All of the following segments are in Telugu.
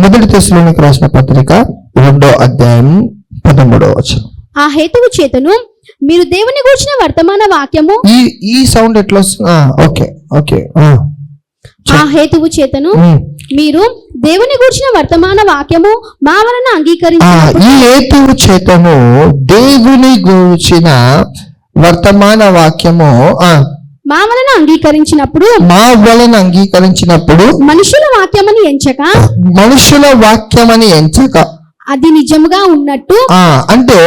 మొదటి తెస్సలోనికి రాసిన పత్రిక 2వ అధ్యాయం 13వ వచనం. ఆ హేతువు చేతను మీరు దేవుని గూర్చిన వర్తమాన వాక్యము ఈ సౌండ్ ఎట్లా వస్తుంది? Okay okay. ఆ హేతువు చేతను మీరు దేవుని గూర్చిన వర్తమాన వాక్యము మా వలన ఈ హేతువు చేతను దేవుని గూర్చిన వర్తమాన వాక్యము మా వలన అంగీకరించినప్పుడు మనుషుల వాక్యమని ఎంచక అది నిజముగా ఉన్నట్టు. అంటే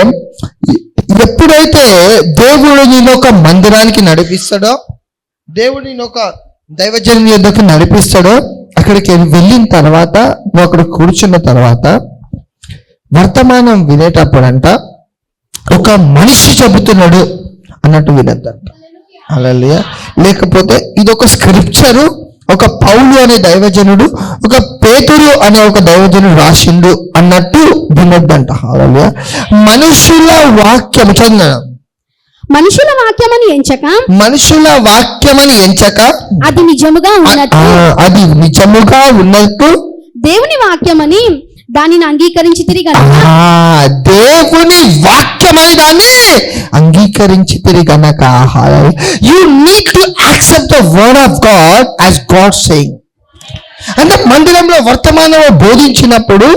ఎప్పుడైతే దేవుడు నేను ఒక మందిరానికి నడిపిస్తాడో, దేవుడు నేను ఒక దైవజనుని యొద్దకు నడిపిస్తాడో, అక్కడికి వెళ్ళిన తర్వాత నువ్వు అక్కడ కూర్చున్న తర్వాత వర్తమానం వినేటప్పుడంట ఒక మనిషి చెబుతున్నాడు అన్నట్టు వినద్దంట. హల్లెలూయా. లేకపోతే ఇది ఒక స్క్రిప్చరు, ఒక పౌలు అనే దైవజనుడు, ఒక పేతురు అనే ఒక దైవజనుడు రాసిండు అన్నట్టు వినొద్దంట. హల్లెలూయా. మనుషుల వాక్యము చదివాను. మనుషుల వాక్యమని ఎంచక అది నిజముగా ఉన్నట్టు దేవుని వాక్యమని దానిని అంగీకరించి తిరిగి దేవుని వాక్యమని దాన్ని అంగీకరించి తిరిగనక. You need to accept the word of God as God saying. అంటే మందిరంలో వర్తమానం బోధించినప్పుడు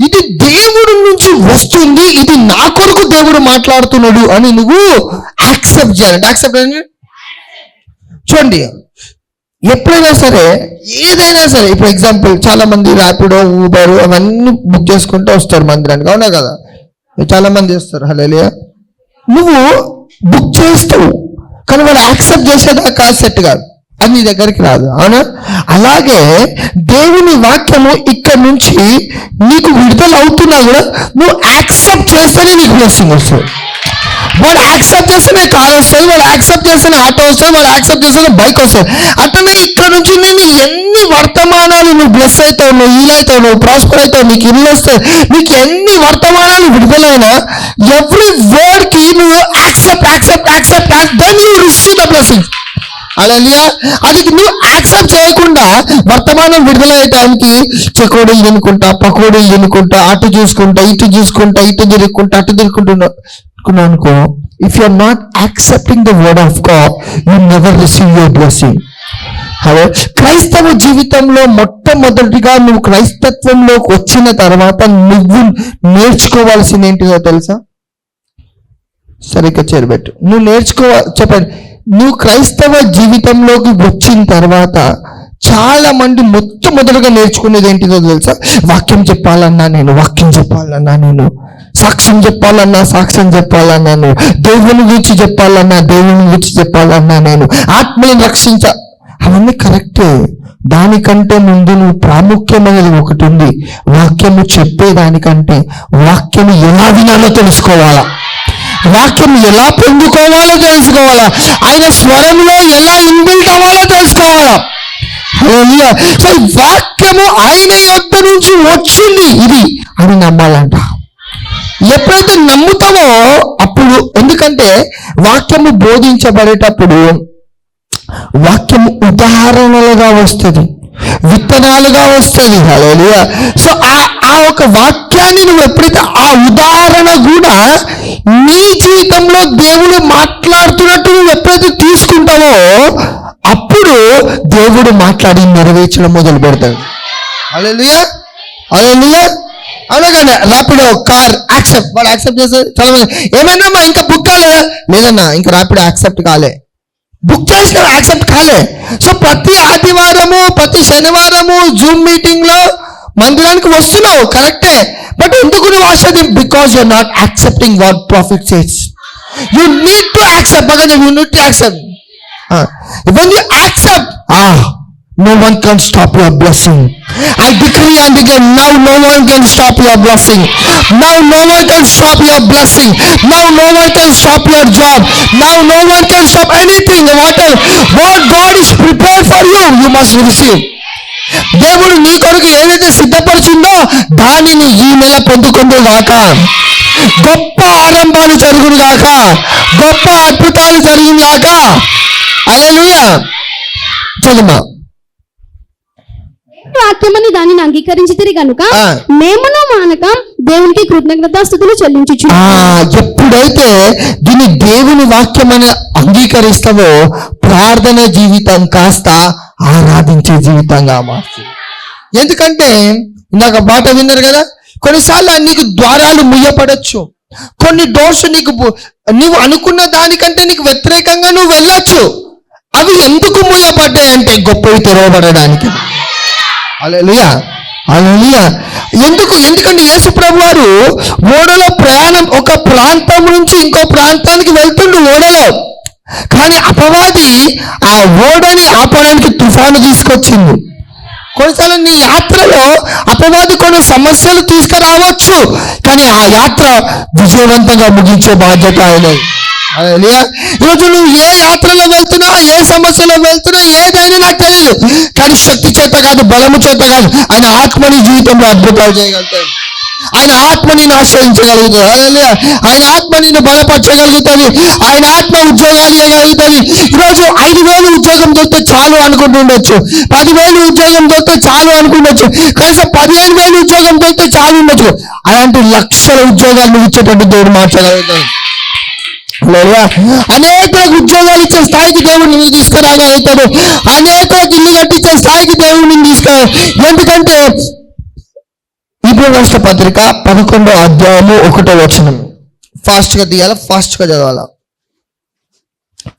ఇది దేవుడి నుంచి వస్తుంది, ఇది నా కొరకు దేవుడు మాట్లాడుతున్నాడు అని నువ్వు యాక్సెప్ట్ చేయాలంటే. యాక్సెప్ట్ అని చూడండి, ఎప్పుడైనా సరే ఏదైనా సరే, ఇప్పుడు ఎగ్జాంపుల్ చాలా మంది ర్యాపిడో, ఊబర్ అవన్నీ బుక్ చేసుకుంటూ వస్తారు మందిరానికి, అవునా కదా? చాలా మంది వస్తారు. హల్లెలూయా. నువ్వు బుక్ చేస్తావు కానీ వాళ్ళు యాక్సెప్ట్ చేసేదాకా సెట్ కాదు, అది నీ దగ్గరికి రాదు, అవునా? అలాగే దేవుని వాక్యము ఇక్కడ నుంచి నీకు విడుదల అవుతున్నా కూడా నువ్వు యాక్సెప్ట్ చేస్తేనే నీకు బ్లెస్సింగ్ వస్తుంది. వాడు యాక్సెప్ట్ చేస్తేనే కార్ వస్తుంది, వాడు యాక్సెప్ట్ చేస్తేనే ఆటో వస్తుంది, వాడు యాక్సెప్ట్ చేస్తేనే బైక్ వస్తుంది. అట్లనే ఇక్కడ నుంచి నేను ఎన్ని వర్తమానాలు నువ్వు బ్లెస్ అవుతావు, నువ్వు హీల్ అవుతావు, నువ్వు ప్రాస్పర్ అవుతావు, నీకు ఇల్లు వస్తాయి, నీకు ఎన్ని వర్తమానాలు విడుదలైనా ఎవ్రీ వర్డ్ కి నువ్వు accept then you receive the blessing. Hallelujah. అది నువ్వు యాక్సెప్ట్ చేయకుండా వర్తమానం విడుదలయ్యే టైంకి చెకోడీలు తినుకుంటా, పకోడీలు తినుకుంటా, అటు చూసుకుంటా, ఇటు తిరుగుకుంటా, అటు తిరుగుకుంటున్నావు అనుకో. If you are not accepting the word of God you never receive your blessing. Hello, క్రైస్తవ జీవితంలో మొట్టమొదటిగా నువ్వు క్రైస్తత్వంలోకి వచ్చిన తర్వాత నువ్వు నేర్చుకోవాల్సింది ఏంటిదో తెలుసా? సరిగ్గా చేరబెట్టు. నువ్వు చెప్పండి. నువ్వు క్రైస్తవ జీవితంలోకి వచ్చిన తర్వాత చాలా మంది మొట్టమొదటిగా నేర్చుకునేది ఏంటిదో తెలుసా? వాక్యం చెప్పాలన్నా నేను, సాక్ష్యం చెప్పాలన్నా నేను, దేవుని గురించి చెప్పాలన్నా నేను, ఆత్మని అవన్నీ కరెక్టే. దానికంటే ముందు నువ్వు ప్రాముఖ్యమైనది ఒకటి ఉంది. వాక్యము చెప్పేదానికంటే వాక్యము ఎలా వినాలో తెలుసుకోవాలా, వాక్యం ఎలా పొందుకోవాలో తెలుసుకోవాలా, ఆయన స్వరంలో ఎలా ఇన్బిల్ట్ అవ్వాలో తెలుసుకోవాలా. సో వాక్యము ఆయన యొద్ద నుంచి వచ్చింది ఇది అని నమ్మాలంట. ఎప్పుడైతే నమ్ముతామో అప్పుడు, ఎందుకంటే వాక్యము బోధించబడేటప్పుడు వాక్యము ఉదాహరణలుగా వస్తుంది, విత్తనాలుగా వస్తుంది. హల్లెలూయా. సో ఆ ఒక వాక్యాన్ని నువ్వు ఎప్పుడైతే ఆ ఉదాహరణ కూడా నీ జీవితంలో దేవుడు మాట్లాడుతున్నట్టు నువ్వు ఎప్పుడైతే తీసుకుంటావో అప్పుడు దేవుడు మాట్లాడి నెరవేర్చడం మొదలు పెడతాడు. హల్లెలూయా. అలాగనే ర్యాపిడో, కార్ యాక్సెప్ట్, వాళ్ళు యాక్సెప్ట్ చేస్తారు. చాలా మంది ఏమైనా ఇంకా బుక్ కాలే, లేదన్నా ఇంకా ర్యాపిడో యాక్సెప్ట్ కాలే, బుక్ చేసిన యాక్సెప్ట్ కాలే. సో ప్రతి ఆదివారము, ప్రతి శనివారము జూమ్ మీటింగ్ లో మందిరానికి వస్తున్నావు, కరెక్టే. బట్ ఎందుకు నువ్వు ఆశ్చర్యం? Because you are not accepting what prophet says. You need to accept. When you accept, no one can stop your blessing. I decree and declare, now no one can stop your blessing. Now no one can stop your blessing. Now no one can stop your job. Now no one can stop anything. What God is prepared for you, you must receive. దేవుడు నీ కొరకు ఏదైతే సిద్ధపరిచిందో దానిని ఈ నెల పొందుకుందుగాక. గొప్ప ఆరంభాలు జరుగునుగాక, గొప్ప అద్భుతాలు జరుగునుగాక. హల్లెలూయా. చదువు. వాక్యమని దానిని అంగీకరించితిరి గనుక ఆ. మేమును మానక దేవునికి కృతజ్ఞతాస్తుతులు చెల్లించుచు. ఎప్పుడైతే దీన్ని దేవుని వాక్యం అని అంగీకరిస్తావో ప్రార్థన జీవితం కాస్త ఆరాధించే జీవితంగా మారుతుంది. ఎందుకంటే ఇందాక మాట విన్నారు కదా, కొన్నిసార్లు నీకు ద్వారాలు ముయ్యపడచ్చు, కొన్ని డోర్స్ నువ్వు అనుకున్న దానికంటే నీకు వ్యతిరేకంగా నువ్వు వెళ్ళొచ్చు. అవి ఎందుకు మూయపడ్డాయంటే గొప్పవి తెరవబడడానికి. హల్లెలూయా, హల్లెలూయా. ఎందుకంటే యేసు ప్రభు వారు ఓడలో ప్రయాణం, ఒక ప్రాంతం నుంచి ఇంకో ప్రాంతానికి వెళ్తుండు ఓడలో. కానీ అపవాది ఆ ఓడని ఆపడానికి తుఫాను తీసుకొచ్చింది. కొన్నిసార్లు నీ యాత్రలో అపవాది కొన్ని సమస్యలు తీసుకురావచ్చు, కానీ ఆ యాత్ర విజయవంతంగా ముగించే బాధ్యత ఆయనది. హల్లెలూయా. ఈరోజు నువ్వు ఏ యాత్రలో వెళ్తున్నావు, ఏ సమస్యలో వెళ్తున్నావు, ఏదైనా నాకు తెలియదు, కానీ శక్తి చేత కాదు, బలము చేత కాదు, ఆయన ఆత్మని జీవితంలో అద్భుతాలు చేయగలుగుతాడు. ఆయన ఆత్మని ఆశ్రయించగలుగుతుంది. హల్లెలూయా. ఆయన ఆత్మ నిన్ను బలపరచగలుగుతుంది. ఆయన ఆత్మ ఉద్యోగాలు ఇవ్వగలుగుతుంది. ఈరోజు 5,000 ఉద్యోగం దొరికితే చాలు అనుకుంటుండొచ్చు, 10,000 ఉద్యోగం దొరికితే చాలు అనుకుండొచ్చు, కనీసం 15,000 ఉద్యోగం దొరికితే చాలు ఉండొచ్చు. అలాంటి లక్షల ఉద్యోగాలు నువ్వు ఇచ్చేటట్టు దేవుడు మార్చగలుగుతాడు. అనేకులకు ఉద్యోగాలు ఇచ్చే స్థాయికి దేవుడు నిన్ను తీసుకురాగలుగుతాడు. అనేకులకు ఇల్లు కట్టించే స్థాయికి దేవుడు నిన్ను తీసుకురా. ఎందుకంటే హెబ్రీ రాష్ట్ర పత్రిక 11వ అధ్యాయము 1వ వచనం. ఫాస్ట్గా తీయాలా, ఫాస్ట్గా చదవాలా,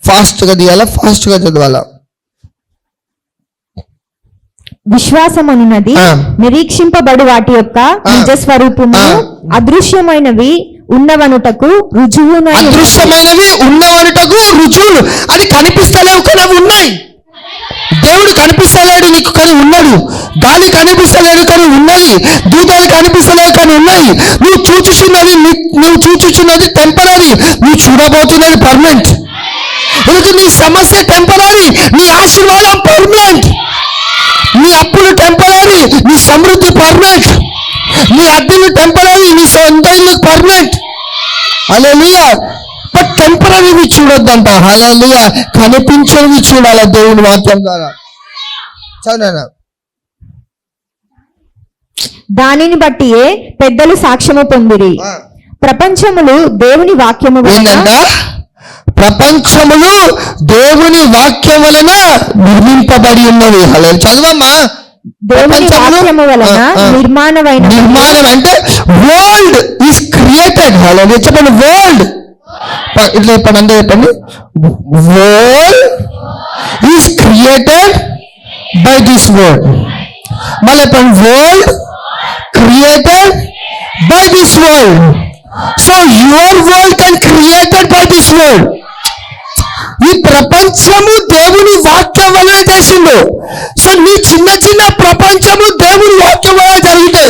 ఫాస్ట్గా తీయాలా, ఫాస్ట్గా చదవాలా. విశ్వాసమనున్నది నిరీక్షింపబడు వాటి యొక్క నిజ స్వరూపము, అదృశ్యమైనవి ఉన్నవనుటకు రుజువును. అదృశ్యమైనవి ఉన్నవనుటకు రుజువులు. అది కనిపిస్తలేవు కానీ అవి ఉన్నాయి. దేవుడు కనిపిస్తలేడు నీకు కానీ ఉన్నాడు. గాలి కనిపిస్తలేడు కానీ ఉన్నది. దూతలు కనిపిస్తలేవు కానీ ఉన్నాయి. నువ్వు చూచుచున్నది టెంపరీ, నువ్వు చూడబోతున్నది పర్మనెంట్. ఈరోజు నీ సమస్య టెంపరీ, నీ ఆశీర్వాదం పర్మనెంట్. నీ అప్పులు టెంపరీ, నీ సమృద్ధి పర్మనెంట్. నీ అద్దెలు టెంపరీ, నీ సొంత ఇల్లు పర్మనెంట్. హల్లెలూయా. బట్ టెంపరీవి చూడొద్దంట. హల్లెలూయా. కనిపించేవి చూడాలి దేవుని వాక్యం ద్వారా. చదువు. దానిని బట్టి పెద్దలు సాక్ష్యము పొందిరి. ప్రపంచములు దేవుని వాక్యము ఏంటంట? ప్రపంచములు దేవుని వాక్యం వలన నిర్మింపబడి ఉన్నవి. హల్లెలూయా. చదవమ్మా. దేవుని వాక్యము వలన నిర్మాణం అంటే వరల్డ్ ఈస్ క్రియేటెడ్. హల్లెలూయా. చెప్పండి, వరల్డ్. ఇట్లా చెప్పండి, అంతే చెప్పండి. World is created by this word. మళ్ళీ చెప్పండి, world created by this world. So your world can created by this world. ఈ ప్రపంచము దేవుని వాక్యం వలన చేసిండు. సో నీ చిన్న చిన్న ప్రపంచము దేవుని వాక్యం వలన జరిగితే,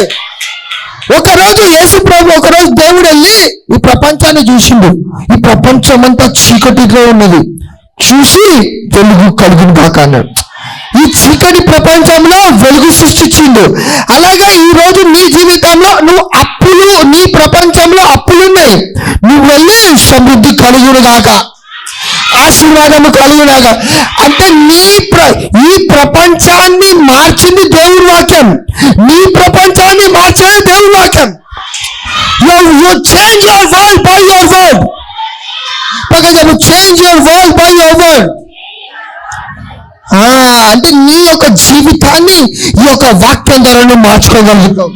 ఒకరోజు యేసు ప్రభు, ఒకరోజు దేవుడు వెళ్ళి ఈ ప్రపంచాన్ని చూసిండు. ఈ ప్రపంచం అంతా చీకటిగా ఉన్నది. చూసి వెలుగు కలుగును గాక అన్నాడు. ఈ చీకటి ప్రపంచంలో వెలుగు సృష్టించిండు. అలాగే ఈ రోజు నీ జీవితంలో నీ ప్రపంచంలో అప్పులున్నాయి. నువ్వు వెళ్ళి సమృద్ధి కలుగును గాక, ఆశీర్వాదము కలుగునాక అంటే ఈ ప్రపంచాన్ని మార్చింది దేవుని వాక్యం. నీ ప్రపంచాన్ని మార్చేది దేవుని వాక్యం. You change your world by your word. Change your world by your word. అంటే నీ యొక్క జీవితాన్ని ఈ యొక్క వాక్యం ద్వారా నువ్వు మార్చుకోగలుగుతావు.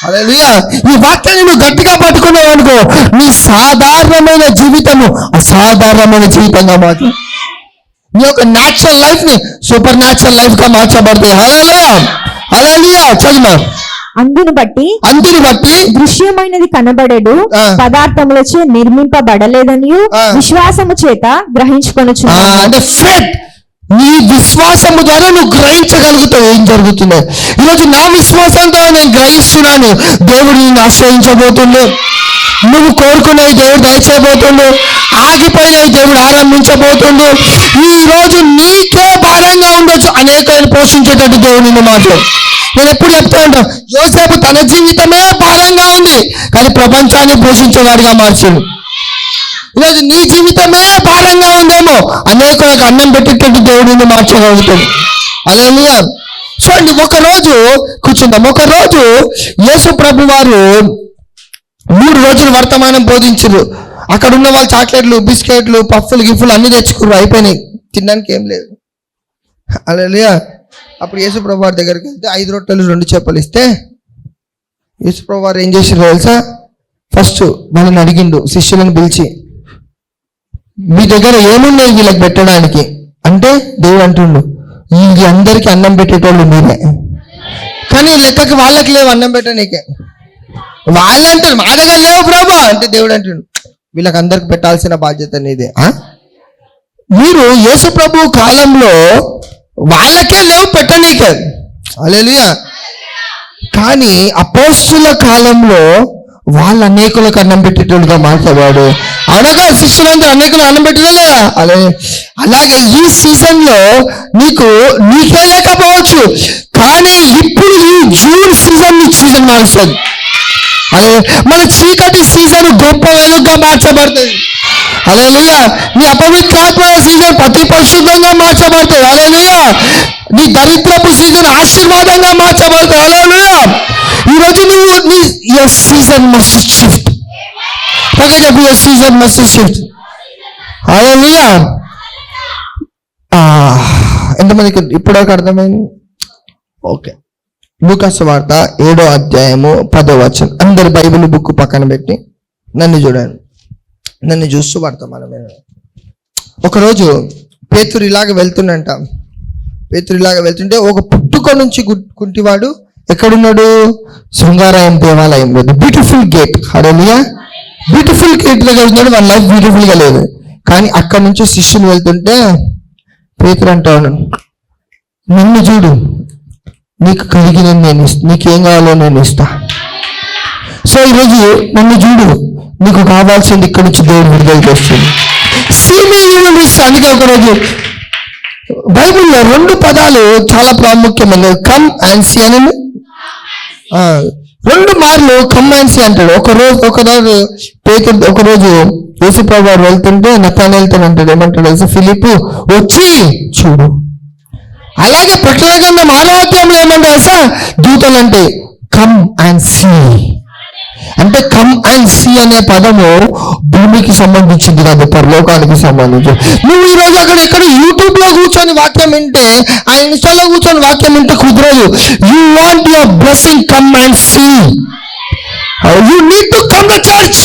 హల్లెలూయా. ఈ వాక్యాన్ని నువ్వు గట్టిగా పట్టుకున్నావు అనుకో, నీ సాధారణమైన జీవితము అసాధారణమైన జీవితంగా మాత్రం నీ యొక్క న్యాచురల్ లైఫ్ ని సూపర్ న్యాచురల్ లైఫ్ గా మార్చబడతాయి. హల్లెలూయా, హల్లెలూయా. చదువు. అందుని బట్టి దృశ్యమైనది కనబడేడు పదార్థములచే నిర్మింపబడలేదని విశ్వాసము చేత గ్రహించుకొనొచ్చు. అంటే ఫెయిత్, నీ విశ్వాసము ద్వారా నువ్వు గ్రహించగలుగుతావు ఏం జరుగుతుందో. ఈరోజు నా విశ్వాసంతో నేను గ్రహిస్తున్నాను దేవుడు నిన్ను ఆశ్రయించబోతుండు. నువ్వు కోరుకునేవి దేవుడు దయచేయబోతుండు. ఆగిపోయినవి దేవుడు ఆరంభించబోతుండు. ఈ రోజు నీకే భారంగా ఉండొచ్చు, అనేకలను పోషించేటట్టు దేవుడు నిన్ను మాత్రం. నేను ఎప్పుడు చెప్తా ఉంటాను, యోసేపు తన జీవితమే భారంగా ఉంది కానీ ప్రపంచాన్ని పోషించేవాడిగా మార్చిండు. ఈరోజు నీ జీవితమే భారంగా ఉందేమో, అనేకులకు అన్నం పెట్టేటట్టు దేవుడిని మార్చగలుగుతాడు. హల్లెలూయా. చూడండి, ఒకరోజు కూర్చుందాం. ఒకరోజు యేసు ప్రభు వారు 3 రోజులు వర్తమానం బోధించారు. అక్కడ ఉన్న వాళ్ళు చాక్లెట్లు, బిస్కెట్లు, పఫ్ఫులు, గిఫ్లు అన్ని తెచ్చుకున్నారు. అయిపోయినాయి, తినడానికి ఏం లేదు. హల్లెలూయా. అప్పుడు యేసు ప్రభు వారి దగ్గరికి వెళ్తే 5 రొట్టెలు 2 చేపలు ఇస్తే యేసు ప్రభు వారు ఏం చేశారు తెలుసా? ఫస్ట్ వాళ్ళని అడిగిండు, శిష్యులను పిలిచి, మీ దగ్గర ఏమున్నాయి వీళ్ళకి పెట్టడానికి అంటే, దేవుడు అంటుండు, ఈ అందరికీ అన్నం పెట్టేటోళ్ళు మీరే, కానీ లెక్కకి వాళ్ళకి లేవు అన్నం పెట్టనీకే. వాళ్ళంటారు మా దగ్గర లేవు ప్రభా అంటే, దేవుడు అంటుండు, వీళ్ళకి అందరికి పెట్టాల్సిన బాధ్యత నీదే. మీరు యేసు ప్రభు కాలంలో వాళ్ళకే లేవు పెట్టనీకే. హల్లెలూయా. కానీ అపోస్తుల కాలంలో వాళ్ళు అనేకులకు అన్నం పెట్టేటోళ్ళుగా మార్చబడు. అనగా శిష్యులందరూ అనేకులు అన్నం పెట్టలేదా? అలాగే ఈ సీజన్ లో నీకే లేకపోవచ్చు, కానీ ఇప్పుడు ఈ జూన్ సీజన్ సీజన్ మారుస్తుంది. అదే మన చీకటి సీజన్ గొప్ప వెలుగుగా మార్చబడుతుంది. హల్లెలూయా. నీ అపవిత్రాత్మ సీజన్ ప్రతి పరిశుద్ధంగా మార్చబడుతుంది. హల్లెలూయా. నీ దరిద్రపు సీజన్ ఆశీర్వాదంగా మార్చబడుతుంది. హల్లెలూయా. ఈరోజు your season must shift. చెప్పు, your season must shift. హల్లెలూయా. ఎంతమందికి ఇప్పటివరకు అర్థమైంది? ఓకే. లూకా సువార్త 7వ అధ్యాయము 10వ వచనం. అందరు బైబిల్ బుక్ పక్కన పెట్టి నన్ను చూడండి, నన్ను చూస్తూ వర్తమానం. ఒకరోజు పేతురు ఇలాగ వెళ్తుంటే ఒక పుట్టుక నుంచి కుంటివాడు ఎక్కడున్నాడు? శృంగారాయం దేవాలయంలో, బ్యూటిఫుల్ గేట్. హల్లెలూయా. బ్యూటిఫుల్ గేట్ దగ్గర ఉన్నాడు. వాళ్ళ లైఫ్ బ్యూటిఫుల్ గా లేదు, కానీ అక్కడ నుంచి శిష్యులు వెళ్తుంటే పేతురు అంటాడు, నన్ను చూడు, నీకు కలిగిన నీకేం కావాలో నేను ఇస్తా. సో ఈరోజు నన్ను చూడు, నీకు కావాల్సింది ఇక్కడ నుంచి దేవుడు విడుదల చేస్తుంది. అందుకే ఒకరోజు బైబిల్లో 2 పదాలు చాలా ప్రాముఖ్యమైనవి, కమ్ అండ్ సీ అని. 2 మార్లు కమ్ అండ్ సీ అంటాడు. ఒకరోజు పేతురు ఒకరోజు యేసుప్రభు వారు వెళ్తుంటే నతనయేలుతో అంటాడు, ఏమంటాడు? ఫిలిప్పు వచ్చి చూడు. అలాగే ప్రకటన గ్రంథం 6వ అధ్యాయంలో ఏమంటే దూతలు అంటే కమ్ అండ్ సీ అంటే, కమ్ అండ్ సీ అనే పదము భూమికి సంబంధించింది కాదు, పరలోకానికి సంబంధించింది. నువ్వు ఈరోజు ఎక్కడ యూట్యూబ్ లో కూర్చొని వాక్యం వింటే, ఆ ఇన్స్టాలో కూర్చొని వాక్యం వింటే కుదరదు. You want your blessing, come and see. You need to come to church.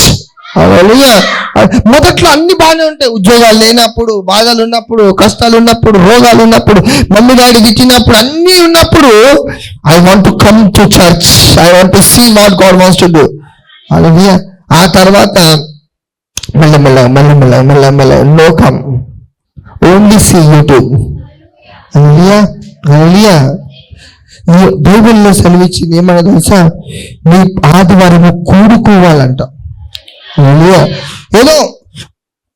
మొదట్లో అన్ని బాగానే ఉంటాయి, ఉద్యోగాలు లేనప్పుడు, బాధలు ఉన్నప్పుడు, కష్టాలు ఉన్నప్పుడు, రోగాలు ఉన్నప్పుడు, మమ్మీ డాడీ తిట్టినప్పుడు, అన్ని ఉన్నప్పుడు I want to come to church, I want to see what God wants to do. Hallelujah. ఆ తర్వాత మెల్లమెల్ల no come, only see YouTube. Hallelujah. Hallelujah. బైబిల్లో సెలవిచ్చింది ఏమన్నా తెలుసా? నీ ఆదివారం కూడుకోవాలంట. ఏదో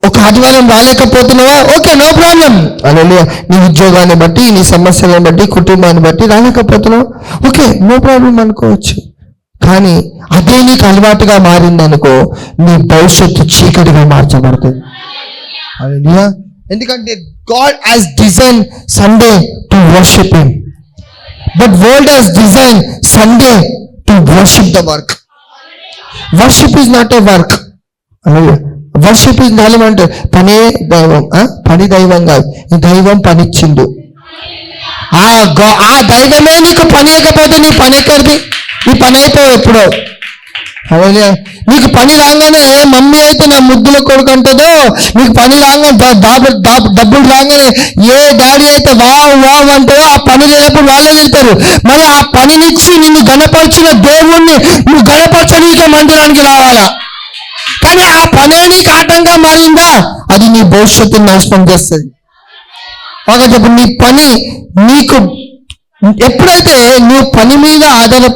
ఒక ఆదివారం రాలేకపోతున్నావా? Okay, no problem. హల్లెలూయా. నీ ఉద్యోగాన్ని బట్టి, నీ సమస్యలను బట్టి, కుటుంబాన్ని బట్టి రాలేకపోతున్నావా? ఓకే, నో ప్రాబ్లం అనుకోవచ్చు. కానీ అదే నీకు అలవాటుగా మారిందనుకో, నీ భవిష్యత్తు చీకటిగా మార్చబడుతుంది. హల్లెలూయా. ఎందుకంటే God has designed Sunday to worship Him, but world has designed Sunday to worship the work. Worship is not a work. Worship is నాలుగు అంటే పనే దైవం, పని దైవం కాదు. ఈ దైవం పనిచ్చిండు. ఆ దైవమే నీకు పని ఇవ్వకపోతే నీ పని ఎక్కడిది? నీ పని అయిపోవు ఎప్పుడో. అలాగే నీకు పని రాగానే మమ్మీ అయితే నా ముద్దుల కొడుకు అంటుందో, నీకు పని రాగానే డబ్బులు రాగానే ఏ డాడీ అయితే వావ్ అంటారో, ఆ పని లేనప్పుడు వాళ్ళే వెళ్తారు. మరి ఆ పనినిచ్చి నిన్ను గణపరిచిన దేవుణ్ణి నువ్వు గణపరచనీకే మందిరానికి రావాలా? కానీ ఆ పనే నీకు ఆటంగా మారిందా, అది నీ భవిష్యత్తుని నాశనం చేస్తుంది. ఒక చెప్పు, నీ పని నీకు ఎప్పుడైతే నువ్వు పని మీద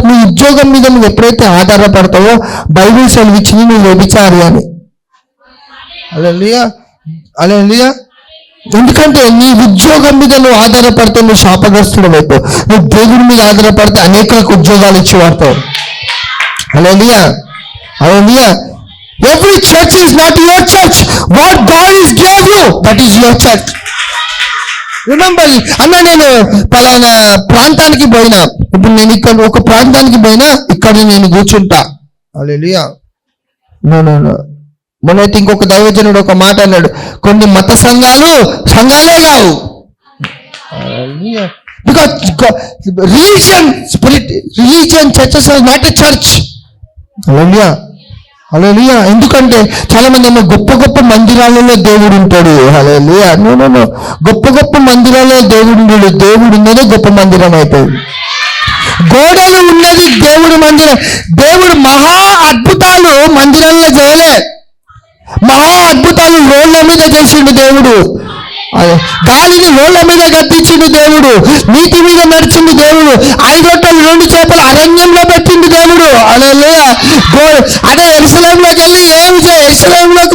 నీ ఉద్యోగం మీద నువ్వు ఎప్పుడైతే ఆధారపడతావో, బైబిల్ సెలవిచ్చింది నువ్వు వ్యభిచారి అని. హల్లెలూయా. హల్లెలూయా. ఎందుకంటే నీ ఉద్యోగం మీద నువ్వు ఆధారపడితే నువ్వు శాపగ్రస్తుడు అయిపోవు. నువ్వు దేవుడి మీద ఆధారపడితే అనేకులకు ఉద్యోగాలు ఇచ్చి వాడతావు. హల్లెలూయా. హల్లెలూయా. Every church is not your church. What God is gave you, that is your church. Remember అన్న, నేను పలానా ప్రాంతానికి పోయినా, ఇప్పుడు నేను ఇక్కడ ఒక ప్రాంతానికి పోయినా ఇక్కడ నేను కూర్చుంటా. హల్లెలూయా. No no no. మొన్నైతే ఇంకొక దైవజనుడు ఒక మాట అన్నాడు, కొన్ని మత సంఘాలే కావు. Because religion churches are not a church. Hallelujah, hallelujah. ఎందుకంటే చాలా మంది ఏమో గొప్ప గొప్ప మందిరాలలో దేవుడు ఉంటాడు. హల్లెలూయా. No no no. గొప్ప గొప్ప మందిరాలలో దేవుడు ఉండడు. దేవుడు ఉన్నదే గొప్ప మందిరం అవుతుంది. గోడలు ఉన్నది దేవుడు మందిరం. దేవుడు మహా అద్భుతాలు మందిరాల్లో చేయలే. మహా అద్భుతాలు రోడ్ల మీద చేసిండు దేవుడు. గాలిని రోడ్ల మీద గద్దించిండు దేవుడు. నీటి మీద నడిచిండు దేవుడు. 5 రొట్టెలు 2 చేపలు అరణ్యంలో పెట్టిండు దేవుడు. హల్లెలూయా. అదే యెరూషలేములోకి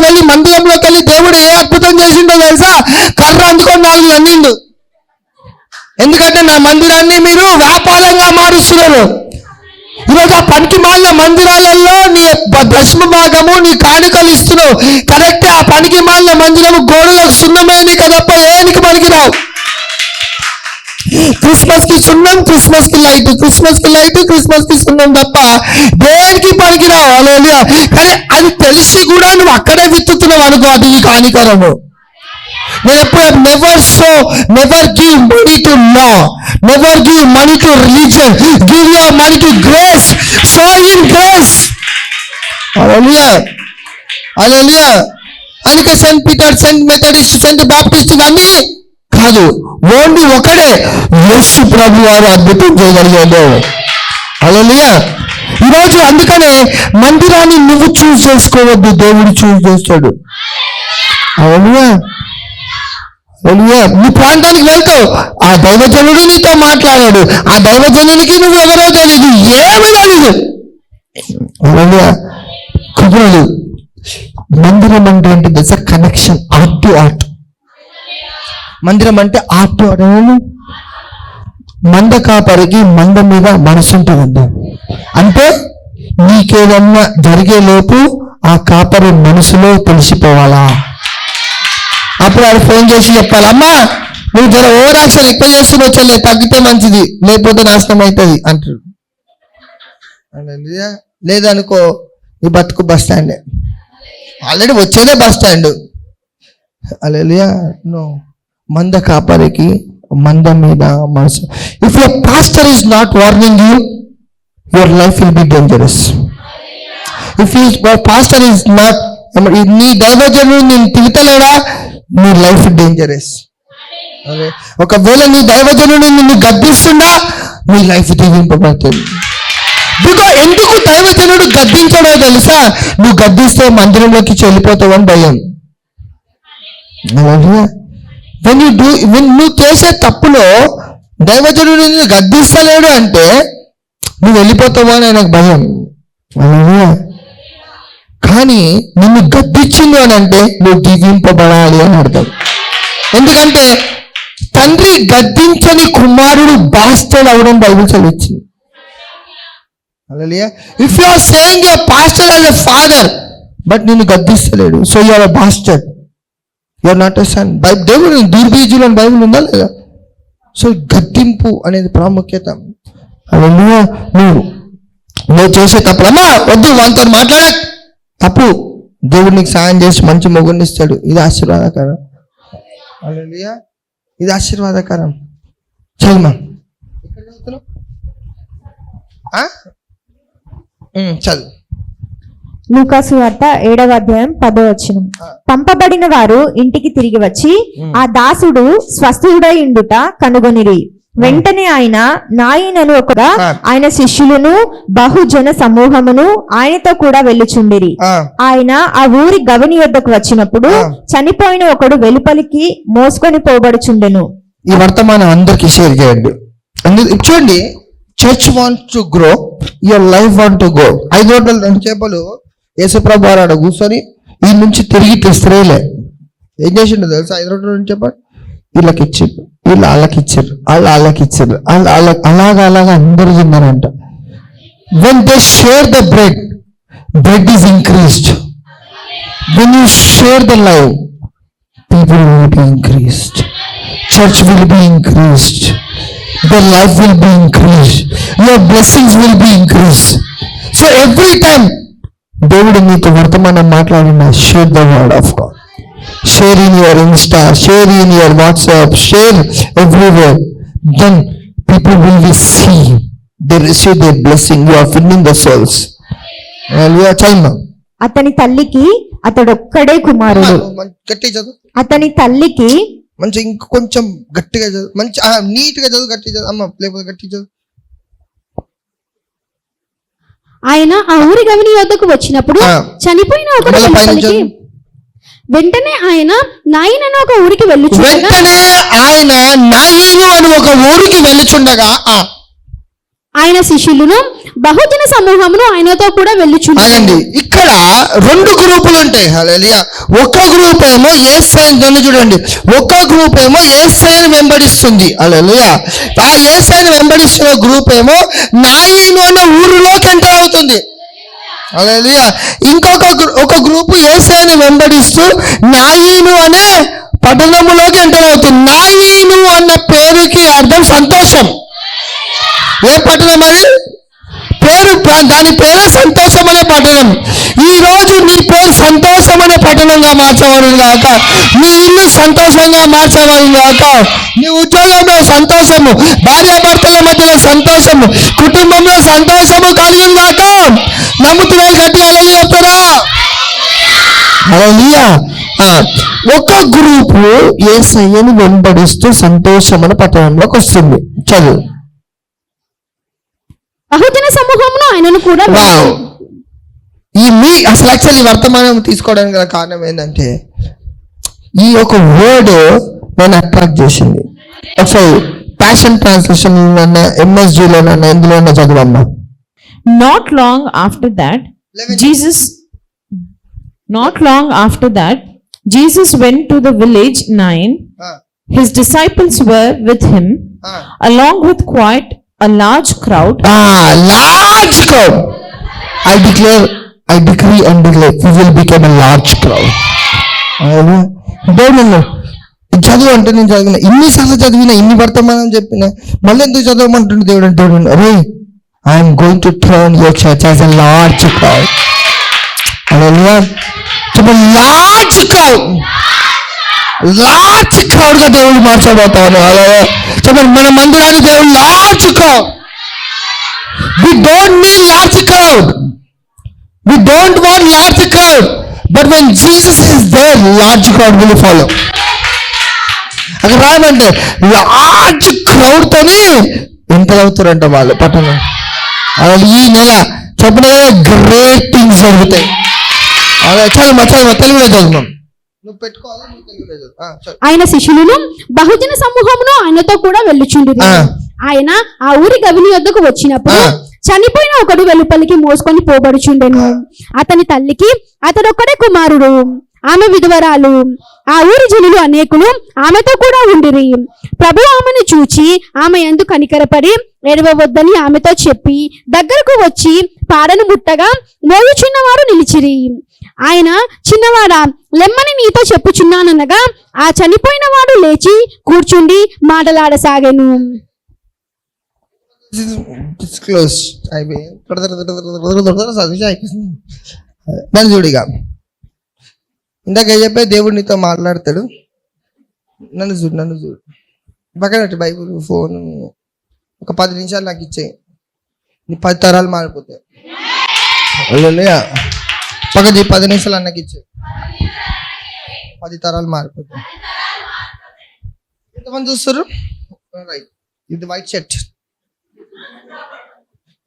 వెళ్ళి మందిరంలోకి వెళ్ళి దేవుడు ఏ అద్భుతం చేసిండో తెలుసా? కర్ర అందుకొని 4 లందిండు. ఎందుకంటే నా మందిరాన్ని మీరు వ్యాపారంగా మారుస్తున్నారు. ఈరోజు ఆ పనికి మాలిన మందిరాలలో నీ దశమ భాగము, నీ కానుకలు ఇస్తున్నావు. కరెక్టే. ఆ పనికి మాలిన మందిరము గోడలకు సున్నమైంది కదప్ప ఏనికి పనికిరావు. క్రిస్మస్ కి సున్నం, క్రిస్మస్ కి లైట్, క్రిస్మస్ కి లైట్, క్రిస్మస్ కి సున్నం తప్ప దేనికి పనికిరావు. హల్లెలూయా. కానీ అది తెలిసి కూడా నువ్వు అక్కడే విత్తుతున్నావు అనుకో, అది నీకు హానికరము. నేను ఎప్పుడు never give money to law, never give money to religion, give your money to grace, so in grace. Hallelujah, hallelujah. అందుకే saint Peter, saint Methodist, saint Baptist ఇవన్నీ కాదు, ఓన్లీ ఒకడే యేసు ప్రభు వారు అద్భుతం చేయగలిగాడు. హల్లెలూయా. ఈరోజు అందుకనే మందిరాన్ని నువ్వు చూస్ చేసుకోవద్దు, దేవుడు చూస్ చేస్తాడు. హల్లెలూయా. నీ ప్రాంతానికి వెళ్తావు, ఆ దైవజనుడు నీతో మాట్లాడాడు. ఆ దైవజనునికి నువ్వు ఎవరో తెలియదు, ఏమీ తెలియదు. కుదరదు. మందిరం అంటే ఏంటి? That's a connection, art to art. మందిరం అంటే ఆర్ట్ టు ఆర్ట్. మంద కాపరికి మంద మీద మనసు ఉంటుంది. అంటే నీకేదన్నా జరిగే లోపు ఆ కాపరి మనసులో తెలిసిపోవాలా. అప్పుడు వాడు ఫోన్ చేసి చెప్పాలి, అమ్మా నువ్వు జర ఓవర్ యాక్షన్ ఎక్కువ చేస్తున్నావు, చెల్లె తగ్గితే మంచిది, లేకపోతే నాశనం అవుతుంది అంటాడు. లేదనుకో ఈ బతుకు బస్ స్టాండే, ఆల్రెడీ వచ్చేదే బస్ స్టాండ్. హల్లెలూయా. నో. మంద కాపరికి మంద మీద మనసు. If your pastor is not warning you, your life will be dangerous. If your pastor is not, నీ దైవజనుడు నేను తిడతలేడా, నీ లైఫ్ డేంజరస్. ఒకవేళ నీ దైవజనుడు నిన్ను గద్దిస్తుందా, నీ లైఫ్ దీవింపబడుతుంది. ఎందుకు దైవజనుడు గద్దించడో తెలుసా? నువ్వు గద్దిస్తే మందిరంలోకి వెళ్ళిపోతావని భయం. నువ్వు చేసే తప్పులో దైవజనుడు నిన్ను గద్దిస్తలేడు అంటే నువ్వు వెళ్ళిపోతావా అని ఆయనకు భయం. కానీ నిన్ను గద్దించింది అని అంటే నువ్వు దీవింపబడాలి అని అర్థం. ఎందుకంటే తండ్రి గద్దించని కుమారుడు బాస్టర్డ్ అవడం బైబిల్ చదివించింది. Hallelujah. If you are saying your pastor as a father but నిన్ను గద్దిస్తలేడు, so you are a bastard, you are not a son. దేవుడు దుర్బీజులు అని బైబిల్ ఉందా లేదా? సో గద్దింపు అనేది ప్రాముఖ్యత. హల్లెలూయా. నువ్వు చేసే తప్పుడు, అమ్మా వద్దు వాళ్ళతో మాట్లాడ, తప్పు. దేవుడు నీకు సాయం చేసి మంచి మొగుడిని ఇస్తాడు. ఇది ఆశీర్వాదకరం. హల్లెలూయా. ఇది ఆశీర్వాదకరం. చల్మా చదువు. లూకాసు వార్త 7వ అధ్యాయం 10వ వచనం. పంపబడిన వారు ఇంటికి తిరిగి వచ్చి ఆ దాసుడు స్వస్థుడై ఉండుట కనుగొనిరి. వెంటనే ఆయన నాయనను ఒకగా ఆయన శిష్యులను బహుజన సమూహమును ఆయనతో కూడా వెళ్ళుచుండిరి. ఆయన ఆ ఊరి గవని యొద్దకు వచ్చినప్పుడు చనిపోయిన ఒకడు వెలుపలికి మోసుకొని పోబడుచుండెను. ఈ వర్తమానం అందరికి షేర్ చేయండి. చూడండి, church want to grow, your life want to go. 5 రొట్టెలు 2 చేపలు యేసుప్రభు వారు ఆడ కూర్చొని ఈ నుంచి తిరిగి తెస్తరేలే. ఏం చేసిండో తెలుసా? 5 రొట్టెలు 2 చేపలు వీళ్ళకి ఇచ్చారు, వీళ్ళు వాళ్ళకి ఇచ్చారు, వాళ్ళకి ఇచ్చారు, అలాగా అందరూ తిన్నారంట. when they share the bread is increased. when you share the life, people will be increased. church will be increased. Their life will be increased. Your blessings will be increased. So every time దేవుడు నీతో వర్తమానం మాట్లాడిన share the word of God. Share in your Insta, share in your WhatsApp, share everywhere. Then people will be see, they receive their blessing. You are filling the souls. చైనా అతని తల్లికి అతడొక్కడే కుమారుడు. గట్టి చదువు. అతని తల్లికి మంచి ఇంకొంచెం గట్టిగా చదువు. మంచి నీట్ గా చదువు, గట్టి చదువు అమ్మ, లేకపోతే గట్టి చదువు. ఆయన ఆ ఊరి గవిని వద్దకు వచ్చినప్పుడు చనిపోయిన ఒకడు వెలుపలికి వెంటనే ఆయన నాయిన్ అని ఒక ఊరికి వెళ్ళుచుండగా ఆయన శిష్యులను బహుజన సమూహమును ఆయనతో కూడా వెళ్ళుచుండగా. ఇక్కడ రెండు గ్రూపులు ఉంటాయి. హల్లెలూయా. ఒక గ్రూప్ ఏమో యేసయ్యను చూడండి, ఒక గ్రూప్ ఏమో యేసయ్యను వెంబడిస్తుంది. హల్లెలూయా. ఆ యేసయ్యను వెంబడిస్తున్న గ్రూప్ ఏమో నాయిను అనే ఊరిలోకి ఎంటర్ అవుతుంది. హల్లెలూయా. ఒక గ్రూపు యేసయ్యను వెంబడిస్తూ నాయిను అనే పట్టణములోకి ఎంటర్ అవుతుంది. నాయిను అన్న పేరుకి అర్థం సంతోషం. ఏ పట్టణం అది? దాని పేరు సంతోషం అనే పట్టణం. ఈ రోజు నీ పేరు సంతోషం అనే పట్టణంగా మార్చబడి గాక. నీ ఇల్లు సంతోషంగా మార్చబడి గాక. నీ ఉద్యోగంలో సంతోషము, భార్యాభర్తల మధ్యలో సంతోషము, కుటుంబంలో సంతోషము కలిగిన గాక. నమ్ముతున్న వాళ్ళు గట్టిగా హల్లెలూయా చెప్తారా? హల్లెలూయా. ఒక గ్రూపు యేసయ్యను వెంబడిస్తూ సంతోషం అనే పట్టణంలోకి వస్తుంది. చదువు. బహుజన సమూహమును ఆయనను కూడా అసలు యాక్చువల్లీ వర్తమానం తీసుకోవడానికి గల కారణం ఏంటంటే ఈ ఒక వర్డ్ నన్ను అట్రాక్ట్ చేసింది. ఒకసారి ప్యాషన్ ట్రాన్స్లేషన్ ఎంఎస్జీలోనన్నా ఎందులోనన్నా చదువమ్మా. Not long after that, Jesus went to the village Nain. His disciples were with him, along with quite a large crowd. Large crowd. I decree and declare, we will become a large crowd. చదువు అంటే నేను చదివిన ఇన్నిసార్లు చదివిన, ఇన్ని వర్తమానం చెప్పిన, మళ్ళీ ఎందుకు చదవమంటుండే దేవుడు అంటే అరే I'm going to turn your church as a large crowd. Large crowd, large crowd గా దేవుడు మార్చబోతాను. చెప్పండి, మన మందిరాన్ని దేవుడు large crowd. We don't need large crowd. We don't want large crowd. But when Jesus is there, large crowd will follow. అక్కడ రాయమంటే లార్జ్ క్రౌడ్ తోనే ఎంటర్ అవుతారంట వాళ్ళు పట్టణం. ఈ నెల చెప్పిన కదా గ్రేట్ థింగ్స్ జరుగుతాయి. చదువు తెలుగులో చదువు. ఆయన శిష్యులను బహుజన సమూహమును ఆయనతో కూడా వెళ్ళుచుండిరి. ఆయన ఆ ఊరి గవిని వద్దకు వచ్చినప్పుడు చనిపోయిన ఒకడు వెలుపలికి మోసుకొని పోబడుచుండెను. అతని తల్లికి అతడొక్కడే కుమారుడు, ఆమె విధవరాలు. ఆ ఊరి జనులు అనేకులు ఆమెతో కూడా ఉండిరి. ప్రభు ఆమెను చూచి ఆమె యందు కనికరపడి ఏడవవద్దని ఆమెతో చెప్పి దగ్గరకు వచ్చి పాడను ముట్టగా మోయుచున్నవారు నిలిచిరి. ఆయన చిన్నవాడా లెమ్మని నీతో చెప్పుచున్నాననగా ఆ చనిపోయిన వాడు లేచి కూర్చుండి మాటలాడసాగెను. నన్ను చూడిగా ఇందాక చెప్పే దేవుడు నీతో మాట్లాడతాడు. నన్ను చూడు పక్కన బైబుల్ ఫోన్ ఒక 10 నిమిషాలు నాకు ఇచ్చేయి, నీ 10 తరాలు మారిపోతాయి. పక్కన 10 నిమిషాలు అన్నకి ఇచ్చే 10 తరాలు మారిపోతాయి. ఎంతమంది చూస్తారు? రైట్, ఇది వైట్ షర్ట్,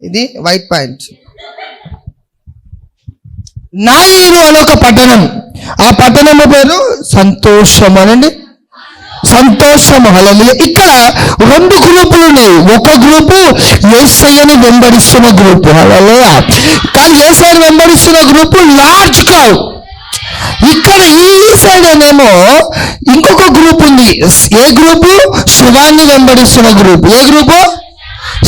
ఇది వైట్ ప్యాంట్. నాయిను అని ఒక పట్టణం, ఆ పట్టణం పేరు సంతోషం అనండి, సంతోషం. హల్లెలూయా. ఇక్కడ 2 గ్రూపులు ఉన్నాయి. ఒక గ్రూపు యేసయ్యను వెంబడిస్తున్న గ్రూపు. హల్లెలూయా. కానీ యేసయ్యను వెంబడిస్తున్న గ్రూపు లార్జ్ క్రౌడ్. ఇక్కడ ఈ సైడ్ ఏమో ఇంకొక గ్రూప్ ఉంది. ఏ గ్రూపు? శివాన్ని వెంబడిస్తున్న గ్రూప్. ఏ గ్రూపు?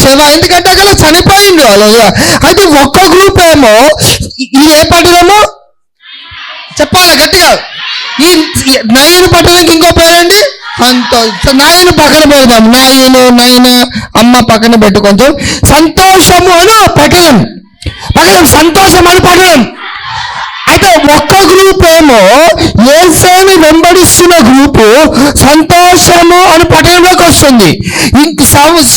శివ. ఎందుకంటే అక్కడ చనిపోయిండు. హల్లెలూయా. అయితే ఒక్క గ్రూప్ ఏమో ఇది ఏ పట్టణము చెప్పాలి గట్టిగా. ఈ నయను పట్టణానికి ఇంకో పేరండి నాయన పక్కన పెడదాం, నాయన అమ్మ పక్కన పెట్టు. కొంచెం సంతోషము అను పట్టణం, సంతోషం అని పట్టణం. అయితే ఒక్క గ్రూప్ ఏమో యేసుని వెంబడిస్తున్న గ్రూపు సంతోషము అని పట్టణంలోకి వస్తుంది.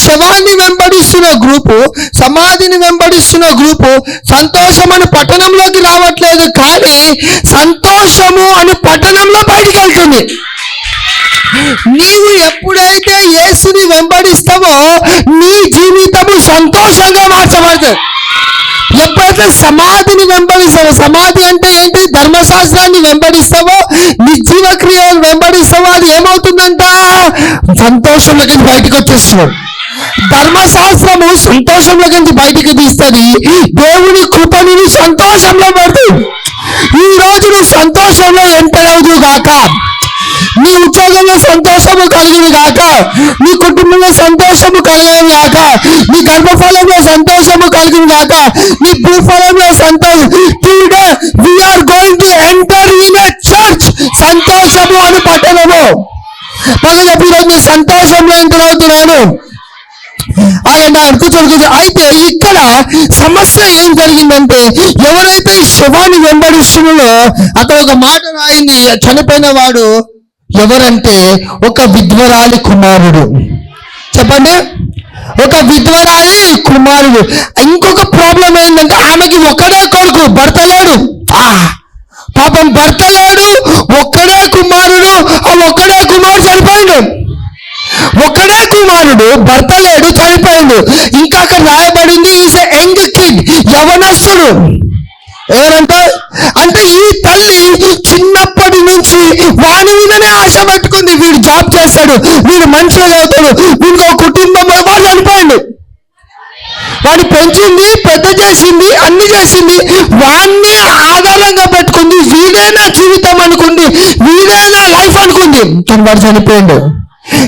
శవాన్ని వెంబడిస్తున్న గ్రూపు, సమాధిని వెంబడిస్తున్న గ్రూపు సంతోషం అని పట్టణంలోకి రావట్లేదు, కానీ సంతోషము అని పట్టణంలో బయటికి వెళ్తుంది. నీవు ఎప్పుడైతే యేసుని వెంబడిస్తావో నీ జీవితము సంతోషంగా మార్చబడుతుంది. ఎప్పుడైతే సమాధిని వెంబడిస్తావో, సమాధి అంటే ఏంటి, ధర్మశాస్త్రాన్ని వెంబడిస్తావో, నిర్జీవ క్రియలను వెంబడిస్తావో, అది ఏమవుతుందంట, సంతోషంలోకి బయటకు వచ్చేస్తున్నావు. ధర్మశాస్త్రము సంతోషంలోకి బయటికి తీస్తుంది, దేవుని కృపని సంతోషంలో పెడుతుంది. ఈ రోజు నువ్వు సంతోషంలో ఎంటర్ అవుదు గాక, నీ ఉద్యోగంలో సంతోషము కలిగింది గాక, నీ కుటుంబంలో సంతోషము కలిగింది గాక, నీ గర్భఫలంలో సంతోషము కలిగింది గాక, నీ భూఫలంలో సంతోషం. Today we are going to enter in a church, సంతోషము అని పట్టణము. పగలపు ఈరోజు సంతోషంలో ఎంటర్ అవుతున్నాను. కూర్చొని అయితే ఇక్కడ సమస్య ఏం జరిగిందంటే, ఎవరైతే శవాన్ని వెంబడిస్తున్నాడో అక్కడ ఒక మాట రాయింది, చనిపోయిన వాడు ఎవరంటే ఒక విధ్వరాలి కుమారుడు. చెప్పండి, ఒక విధ్వరాలి కుమారుడు. ఇంకొక ప్రాబ్లం ఏంటంటే ఆమెకి ఒక్కడే కొడుకు, భర్త లేడు. పాపం భర్త లేడు, ఒక్కడే కుమారుడు. ఆ ఒక్కడే కుమారుడు చనిపోయిండు. ఒక్కడే కుమారుడు, భర్త లేడు, చనిపోయిండు. ఇంకా అక్కడ రాయబడింది ఈజ్ ఎ యంగ్ కిడ్, యవనస్తుడు. ఎవరంటే అంటే ఈ తల్లి చిన్నప్పటి నుంచి వాని మీదనే ఆశ పెట్టుకుంది. వీడు జాబ్ చేస్తాడు, వీడు మంచిగా చదువుతాడు, వీడికి ఒక కుటుంబం. వాడు చనిపోయిండు. వాడు పెంచింది, పెద్ద చేసింది, అన్ని చేసింది, వాడినే ఆధారంగా పెట్టుకుంది. వీడే నా జీవితం అనుకుంది, వీడే నా లైఫ్ అనుకుంది, కానీ వాడు చనిపోయిండు.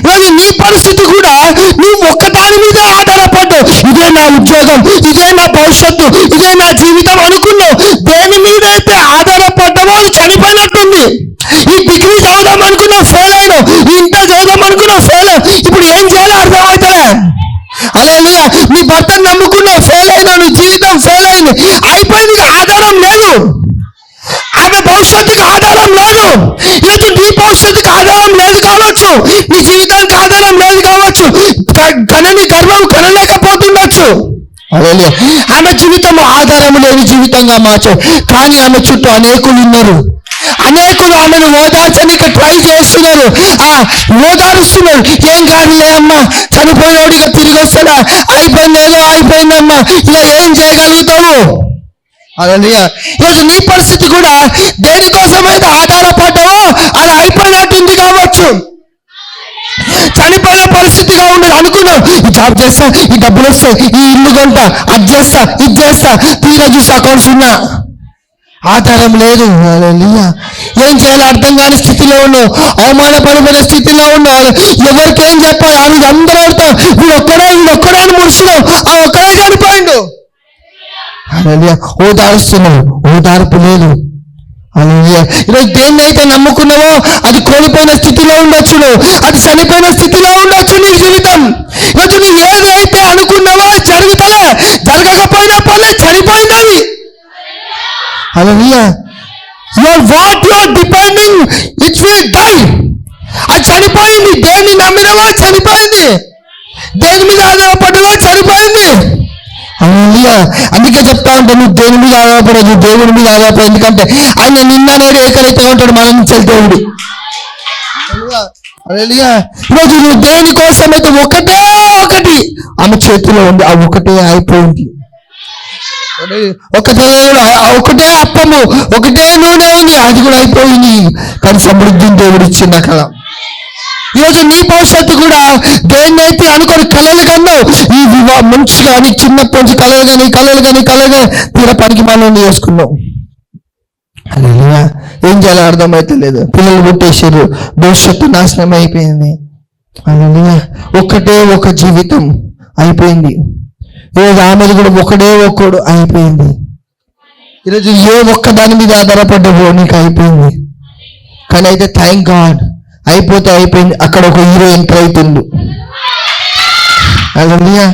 ఈరోజు నీ పరిస్థితి కూడా నువ్వు ఒక్కదాని మీద ఆధారపడ్డావు. ఇదే నా ఉద్యోగం, ఇదే నా భవిష్యత్తు, ఇదే నా జీవితం అనుకున్నావు. దేని మీద అయితే ఆధారపడ్డావో అది చనిపోయినట్టుంది. ఈ డిగ్రీ చదువుదాం అనుకున్నావు, ఫెయిల్ అయినావు. ఈ ఇంటర్ చదువుదాం అనుకున్నావు, ఫెయిల్. ఇప్పుడు ఏం చేయాలో అర్థమవుతుందా? హల్లెలూయా. నీ భర్తను నమ్ముకున్నావు, ఫెయిల్ అయినావు, నీ జీవితం ఫెయిల్ అయింది, అయిపోయింది. ఆధారం లేదు, ఆమె భవిష్యత్తుకి ఆధారం లేదు. ఈరోజు నీ భవిష్యత్తుకి ఆధారం లేదు కావచ్చు, నీ జీవితానికి ఆధారం లేదు కావచ్చు, కనని గర్వం కనలేకపోతుండొచ్చు. ఆమె జీవితం ఆధారం లేని జీవితంగా మార్చారు. కానీ ఆమె చుట్టూ అనేకులు ఉన్నారు, అనేకులు ఆమెను ఓదార్చడానికి ట్రై చేస్తున్నారు, ఓదారుస్తున్నారు. ఏం కాదులే అమ్మా, చనిపోయినోడిగా తిరిగి వస్తాడా, అయిపోయిందేదో అయిపోయిందమ్మా, ఇలా ఏం చేయగలుగుతావు? ఈరోజు నీ పరిస్థితి కూడా దేనికోసమైతే ఆధారపడ్డావో అది అయిపోయినట్టుంది కావచ్చు. చనిపోయే పరిస్థితిగా ఉండదు అనుకున్నావు. ఈ జాబ్ చేస్తా, ఈ డబ్బులు వస్తాయి, ఈ ఇల్లు కొంటా, అది చేస్తా, ఇది చేస్తా, తీరా చూసి అకౌంట్స్ ఉన్నా ఆధారం లేదు. ఏం చేయాలో అర్థం కాని స్థితిలో ఉన్నావు, అవమానపడిపోయిన స్థితిలో ఉన్నావు. ఎవరికి ఏం చెప్పాలి? ఆ రోజు అందరూ ఆడుతావు, వీడొక్కడే అని ముడుస్తున్నావు, ఆ ఒక్కడే చనిపోయిండు. ఓదారుస్తున్నావు, ఓదార్పు లేదు. ఈరోజు దేన్ని అయితే నమ్ముకున్నావో అది కోల్పోయిన స్థితిలో ఉండొచ్చు, అది చనిపోయిన స్థితిలో ఉండొచ్చు నీ జీవితం. ఈరోజు నువ్వు ఏదైతే అనుకున్నావో అది జరుగుతలే, జరగకపోయినా పర్లే, చనిపోయింది. What you are depending it will die. అది చనిపోయింది. దేన్ని నమ్మినవో చనిపోయింది, దేని మీద ఆధారపడ్డవో చనిపోయింది. అందుకే చెప్తా ఉంటాను, నువ్వు దేని మీద ఆధారపడదు, దేవుని మీద ఆధారపడదు. ఎందుకంటే ఆయన నిన్న నేడు ఏకరీతిగా ఉంటాడు, మరణించే దేవుడు. ఈరోజు నువ్వు దేనికోసం అయితే ఒకటే ఒకటి ఆమె చేతిలో ఉంది, ఆ ఒకటే అయిపోయింది. ఒకటే అప్పము, ఒకటే నూనె ఉంది, అది కూడా అయిపోయింది. కానీ సమృద్ధిని దేవుడు ఇచ్చింది అక్కడ. ఈరోజు నీ భవిష్యత్తు కూడా దేన్నైతే అనుకోని కళలు కన్నావు, ఈ మంచిగా నీ చిన్నప్పటి నుంచి కళలు కానీ తీర పనికి మనం చేసుకున్నావు. ఏం చేయాలో అర్థమైతే లేదు. పిల్లలు పుట్టేసారు, భవిష్యత్తు నాశనం అయిపోయింది. ఒక్కటే ఒక జీవితం అయిపోయింది. ఈరోజు ఆమెది కూడా ఒకడే ఒక్కడు అయిపోయింది. ఈరోజు ఏ ఒక్క దాని మీద ఆధారపడ్డావో నీకు అయిపోయింది. కానీ అయితే థ్యాంక్ గాడ్, అయిపోతే అయిపోయింది, అక్కడ ఒక హీరో ఎంటర్ అవుతుండు. హల్లెలూయా,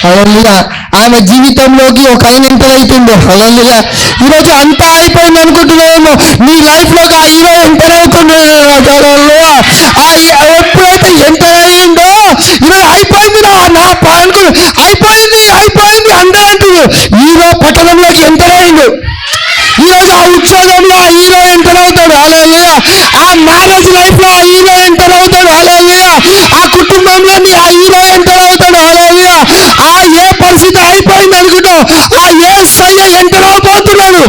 హల్లెలూయా. ఆమె జీవితంలోకి ఒక ఆయన ఎంటర్ అవుతుండు. హల్లెలూయా. ఈరోజు అంతా అయిపోయింది అనుకుంటున్నామేమో, నీ లైఫ్ లోకి ఆ హీరో ఎంటర్ అవుతున్నాడు. హల్లెలూయా. ఎప్పుడైతే ఎంటర్ అయ్యిందో ఈరోజు అయిపోయింది నా అనుకో, అయిపోయింది అయిపోయింది అందరూ అంటున్నారు. హీరో పట్టణంలోకి ఎంటర్ అయ్యిండు. ఈరోజు ఆ ఉత్సవంలో ఆ హీరో ఎంటర్ అవుతాడు. హల్లెలూయా. ఆ మ్యారేజ్ లైఫ్ లో ఆ హీరో ఎంటర్ అవుతాడు. హల్లెలూయా. ఆ కుటుంబంలోని ఆ హీరో ఎంటర్ అవుతాడు. హల్లెలూయా. ఆ ఏ పరిస్థితి అయిపోయింది అనుకుంటా, ఆ యేసయ్య ఎంటర్ అవబోతున్నాడు.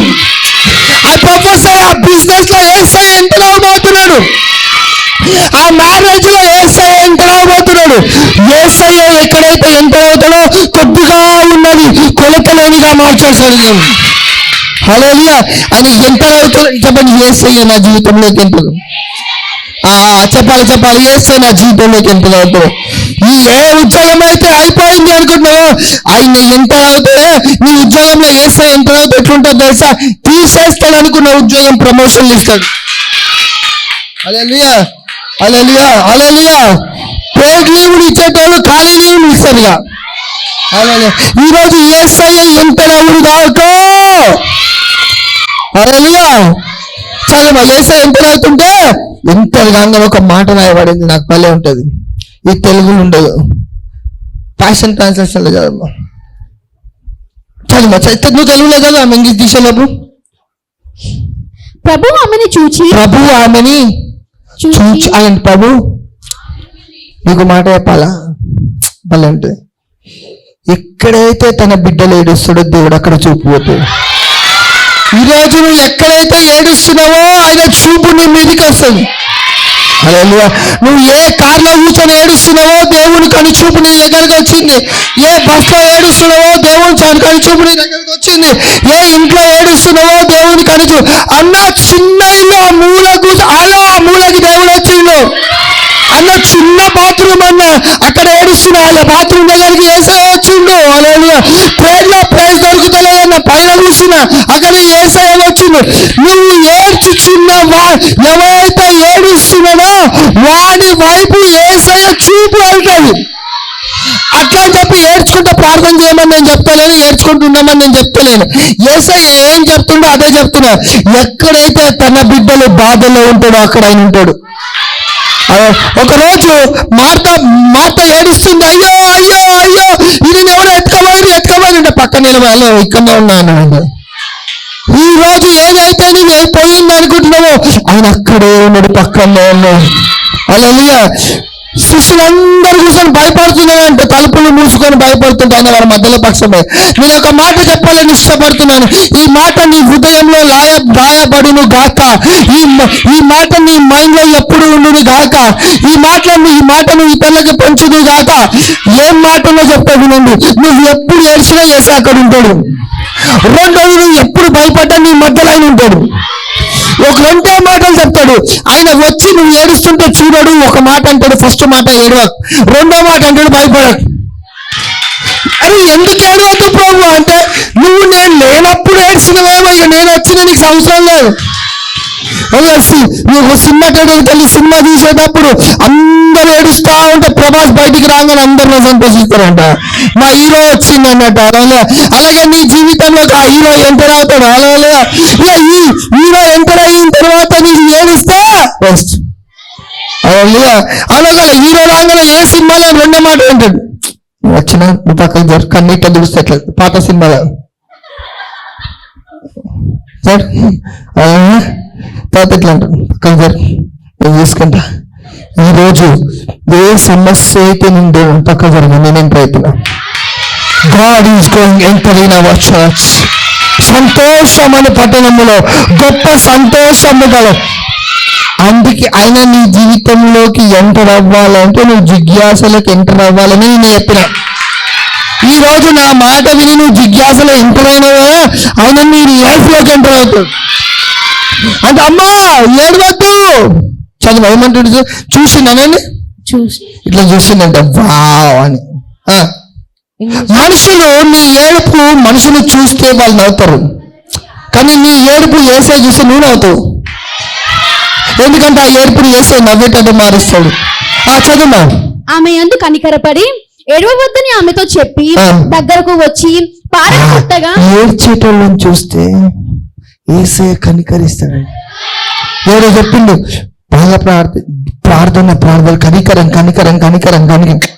ఆ ప్రొఫెసర్ ఆ బిజినెస్ లో యేసయ్య ఎంటర్ అవబోతున్నాడు. ఆ మ్యారేజ్ లో యేసయ్య ఎంటర్ అవబోతున్నాడు. యేసయ్య ఎక్కడైతే ఎంటర్ అవుతాడో కొద్దిగా ఉన్నది కొలతలేనిగా మార్చేస్తాడు. హల్లెలూయా. అని ఎంటర్ అవుతాడు. చెప్పండి, యేసయ్య నా జీవితంలోకి ఎంటర్. చెప్పాలి, యేసయ్య నా జీవితంలోకి ఎంటర్ అవుతాడు. ఈ ఏ ఉద్యోగం అయితే అయిపోయింది అనుకుంటున్నావో, ఆయన ఎంటర్ అవుతే నీ ఉద్యోగంలో యేసయ్య ఎంటర్ అవుతే ఎట్లుంటుందో తెలుసా? తీసేస్తాడు అనుకున్న ఉద్యోగం ప్రమోషన్లు ఇస్తాడు. హల్లెలూయా, హల్లెలూయా, హల్లెలూయా. పేడ్ లీవులు ఇచ్చేటోళ్ళు ఖాళీ లీవులు ఇస్తారు. ఇక హల్లెలూయా. ఈరోజు యేసయ్య ఎంటర్ అవును కాక. హల్లెలూయా. చాలా యేసయ్య ఎంటర్ అవుతుంటే ఎంటర్ కాగానే ఒక మాట రాయబడింది, నాకు భలే ఉంటుంది. ఈ తెలుగులో ఉండదు, ప్యాషన్ ట్రాన్స్లేషన్లో చదవమ్మా. చదువు నువ్వు తెలుగులో చదువు, ఆమె ఇంగ్లీష్ దిశలోపు. ప్రభు ఆమెని చూచి ఆయన ప్రభు నీకు మాట చెప్పాలా? భలే ఉంటుంది. ఎక్కడైతే తన బిడ్డలు ఏడుస్తాడో దేవుడు అక్కడ చూపు పోతాడు. ఈరోజు నువ్వు ఎక్కడైతే ఏడుస్తున్నావో ఆయన చూపు నీ మీదకి వస్తుంది. హల్లెలూయా. నువ్వు ఏ కార్లో కూర్చొని ఏడుస్తున్నావో దేవుని కను చూపు నీ దగ్గరకు వచ్చింది. ఏ బస్లో ఏడుస్తున్నావో దేవుని కను చూపు నీ దగ్గరకు వచ్చింది. ఏ ఇంట్లో ఏడుస్తున్నావో దేవుని కను చూపు. అన్న చిన్న ఇల్లు ఆ మూలకు, అలా ఆ మూలకి దేవుడు వచ్చిండు. అన్న చిన్న బాత్రూమ్ అన్న అక్కడ ఏడుస్తున్నా, వాళ్ళ బాత్రూమ్ దగ్గరికి యేసయ్య వచ్చిండు. హల్లెలూయా. ప్రేజ్ లో ప్రేజ్ దొరుకుతలేదన్న పైన కూర్చున్నా, అక్కడ యేసయ్య వచ్చిండు. నువ్వు ఏడ్చుచున్న ఎవరైతే ఏడుస్తున్నాడో వాడి వైపు యేసయ్య చూపు వెళ్తాడు. అట్లా అని చెప్పి ఏడ్చుకుంటూ ప్రార్థన చేయమని నేను చెప్తలేను, ఏడ్చుకుంటున్నామని నేను చెప్తలేను. యేసయ్య ఏం చెప్తుండో అదే చెప్తున్నా. ఎక్కడైతే తన బిడ్డలు బాధలో ఉంటాడో అక్కడ ఆయన ఉంటాడు. ఒకరోజు మార్త ఏడుస్తుంది, అయ్యో అయ్యో అయ్యో ఇది ఎవరు ఎత్తుకోవాలి అంటే పక్కన నిలబడాలి, ఇక్కడనే ఉన్నాను. ఈ రోజు ఏదైతే నేను అయిపోయింది అనుకుంటున్నావో ఆయన అక్కడే ఉన్నాడు, పక్కనే ఉన్నాడు. హల్లెలూయా. శిష్యులందరూ కూర్చొని భయపడుతున్నారంటే, తలుపులు మూసుకొని భయపడుతుంటే ఆయన వారి మధ్యలో పక్షమే. నేను ఒక మాట చెప్పాలని ఇష్టపడుతున్నాను. ఈ మాట నీ హృదయంలో గాయపడును గాక. ఈ మాట నీ మైండ్ లో ఎప్పుడు ఉండును గాక. ఈ మాటను ఇతరులకు పెంచును గాక. ఏం మాటలో చెప్తా వినండి. నువ్వు ఎప్పుడు ఏడ్చినా యేసు అక్కడ ఉంటాడు. రెండోది, నువ్వు ఎప్పుడు భయపడ్డా నీ మధ్యలో ఆయన ఉంటాడు. ఒక రెండే మాటలు చెప్తాడు ఆయన. వచ్చి నువ్వు ఏడుస్తుంటే చూడడు, ఒక మాట అంటాడు, ఫస్ట్ మాట ఏడవకు, రెండో మాట అంటాడు భయపడకు. అరే ఎందుకు ఏడవద్దు ప్రభు అంటే, నువ్వు నేను లేనప్పుడు ఏడ్చినవేమో, ఇక నేను వచ్చిన నీకు అవసరం లేదు. నువ్వు సినిమా థియేటర్కి వెళ్ళి సినిమా తీసేటప్పుడు అందరూ ఏడుస్తా ఉంటే ప్రభాస్ బయటికి రాగానే అందరిలో సంతోషిస్తారంట, మా హీరో వచ్చింది అన్నట్టు. అలాగే నీ జీవితంలో ఆ హీరో ఎంటర్ అవుతాడు. అలా ఈ హీరో ఎంటర్ అయిన తర్వాత నీకు ఏడిస్తే అలాగా హీరో రాగానే ఏ సినిమాలో రెండో మాట అంటాడు, వచ్చిన నువ్వు పక్కన కన్నీట దుడిస్తే ఎట్లా పాత సినిమాలో సార్ తర్వాత ఎట్లా అంటాడు, పక్కన సార్ నేను చూసుకుంటా. ఈరోజు ఏ సమస్య అయితే నేను పక్కన జరిగింది, నేను ఎంటర్ అవుతున్నా. God is going enter in our church. సంతోషమైన పట్టణములో గొప్ప సంతోషము గల. అందుకే ఆయన నీ జీవితంలోకి ఎంటర్ అవ్వాలంటే నువ్వు జిజ్ఞాసలోకి ఎంటర్ అవ్వాలని నేను చెప్పిన. ఈ రోజు నా మాట విని నువ్వు జిజ్ఞాసలో ఎంటర్ అయినావా, ఆయన నీ లైఫ్ లోకి ఎంటర్ అవుతాడు. అంటే అమ్మా ఏడవద్దు, చదువు ఏమంటాడు, చూసిందనండి ఇట్లా చూసిందంటే వావ్ అని. మనుషులు నీ ఏడుపు మనుషులు చూస్తే వాళ్ళు నవ్వుతారు, కానీ నీ ఏడుపు యేసయ్య చూస్తే నువ్వు నవ్వుతావు. ఎందుకంటే ఆ ఏడుపుని యేసే నవ్వేటట్టు మారుస్తాడు. చదువు. ఆమె యందు కనికరపడి ఏడవవద్దని ఆమెతో చెప్పి దగ్గరకు వచ్చి పారగొట్టగా ఏడ్చేటోళ్ళని చూస్తే యేసే కనికరిస్తాడండి. ఎవరో చెప్పిండు బాగా ప్రార్థన కనికరం కనికరం కనికరం కనికరం.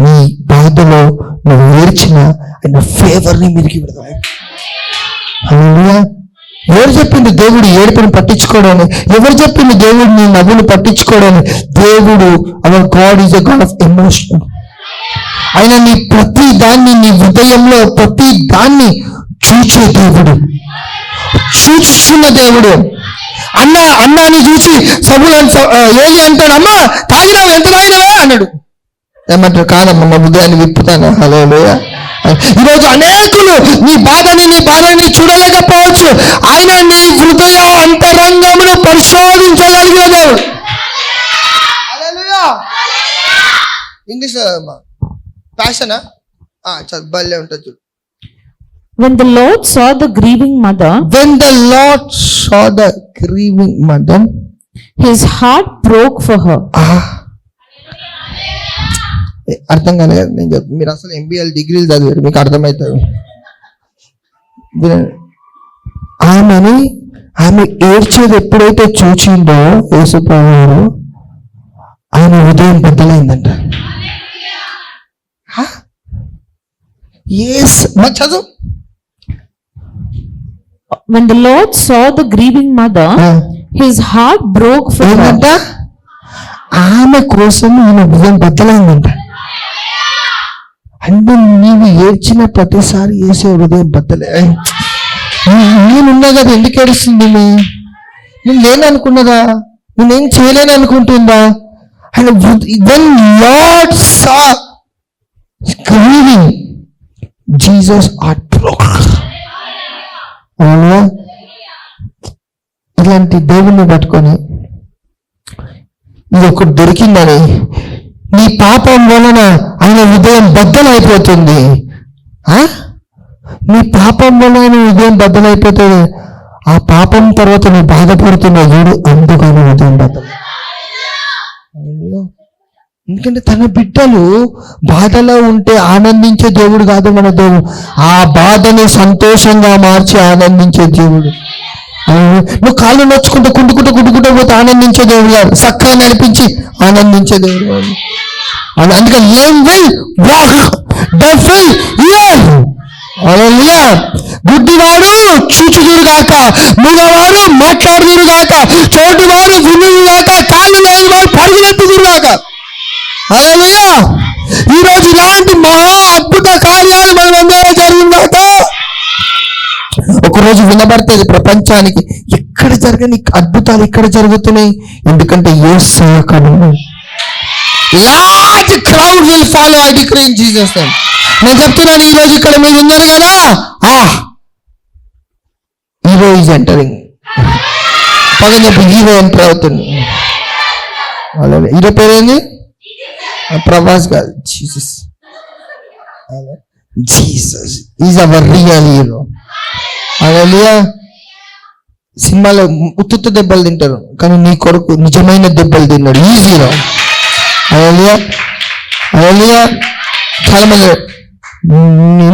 నీ బాధలో నువ్వు ఏడ్చిన ఆయన ఫేవర్ ని మిరికి పెడతాడు. ఎవరు చెప్పింది దేవుడు ఏడుపుని పట్టించుకోవడానికి? ఎవరు చెప్పింది దేవుడు నీ నవ్వును పట్టించుకోవడానికి? దేవుడు hour God is a God of emotion. ఆయన నీ ప్రతి దాన్ని, నీ హృదయంలో ప్రతి దాన్ని చూచే దేవుడు, చూస్తున్న దేవుడు. అన్నాన్ని చూసి ఏలి అంటాడు, అమ్మా తాగినావు, ఎంత తాగినావా అన్నాడు. ఏమంటారు, కాదమ్మా మా హృదయాన్ని విప్పుతాను. హల్లెలూయా. ఈరోజు అనేకులు నీ బాధని చూడలేకపోవచ్చు. ఆయన నీ హృదయ అంతరంగమును పరిశోధించగలిగిన దేవుడు. ఇంగ్లీష్ ప్యాషనా భలే ఉంటుంది. When the Lord saw the grieving mother, his heart broke for her. అర్థం కాలేదు కదా నేను చెప్పి. మీరు అసలు MBA డిగ్రీలు చదివారు, మీకు అర్థమవుతుంది. ఆమె ఏడ్చేది ఎప్పుడైతే చూచిండో యేసుప్రభువు, ఆయన హృదయం బద్దలైందంట. చదువు. When the Lord saw the grieving mother, his heart broke for her. ఆమె కోసం ఈయన హృదయం బద్దలైందంట. అంటే నీవు ఏడ్చిన ప్రతిసారి వేసే హృదయం బద్దలే. నేనున్నా కదా, ఎందుకు ఏడుస్తుంది? నేను లేననుకున్నదా? నేనేం చేయలేను అనుకుంటుందా? ఆయన when Lord saw grieving, Jesus heart broke. అవునా? ఇలాంటి దేవుణ్ణి పట్టుకొని ఇది ఒకటి దొరికిందని నీ పాపం వలన ఆయన హృదయం బద్దలైపోతుంది. నీ పాపం వలన ఆయన హృదయం బద్దలైపోతుంది. ఆ పాపం తర్వాత నువ్వు బాధపడుతున్న చూడు, అందుకని హృదయం బద్దలు. ఎందుకంటే తన బిడ్డలు బాధలో ఉంటే ఆనందించే దేవుడు కాదు మన దేవుడు. ఆ బాధని సంతోషంగా మార్చి ఆనందించే దేవుడు. నువ్వు కాళ్ళు నొచ్చుకుంటూ కుంటుకుంటూ పోతే ఆనందించే దేవుడు కాదు, చక్కగా నడిపించి ఆనందించే దేవుడు కాదు. అందుకే lame will walk, deaf will hear. హల్లెలూయా. గుడ్డివాడు చూచుదురుగాక, మూగవాడు మాట్లాడుదురుగాక, చోటివాడు వినుగాక, కాళ్ళు లేనివాడు పరుగులెత్తుదురుగాక. హల్లెలూయా. ఈరోజు ఇలాంటి మహా అద్భుత కార్యాలు మన అందరూ జరిగిందాక ఒకరోజు వినబడుతుంది ప్రపంచానికి, ఎక్కడ జరగని అద్భుతాలు ఇక్కడ జరుగుతున్నాయి. ఎందుకంటే యేసు అక్కడ large crowd will follow. I declare in Jesus name. నేను చెప్తున్నాను, ఈరోజు ఇక్కడ మీరు ఉన్నారు కదా, హీరో ఈజ్ ఎంటరింగ్. పక్కన చెప్పి హీరో ఎంటర్ అవుతుంది. హీరో పేరేంది? ప్రభాస్ గారు. Jesus is our real hero. Hallelujah. సినిమాలో ఉత్తుత్త దెబ్బలు తింటారు, కానీ నీ కొడుకు నిజమైన దెబ్బలు తిన్నాడు. ఈ హీరో. హల్లెలూయా. హల్లెలూయా. చాలా మంది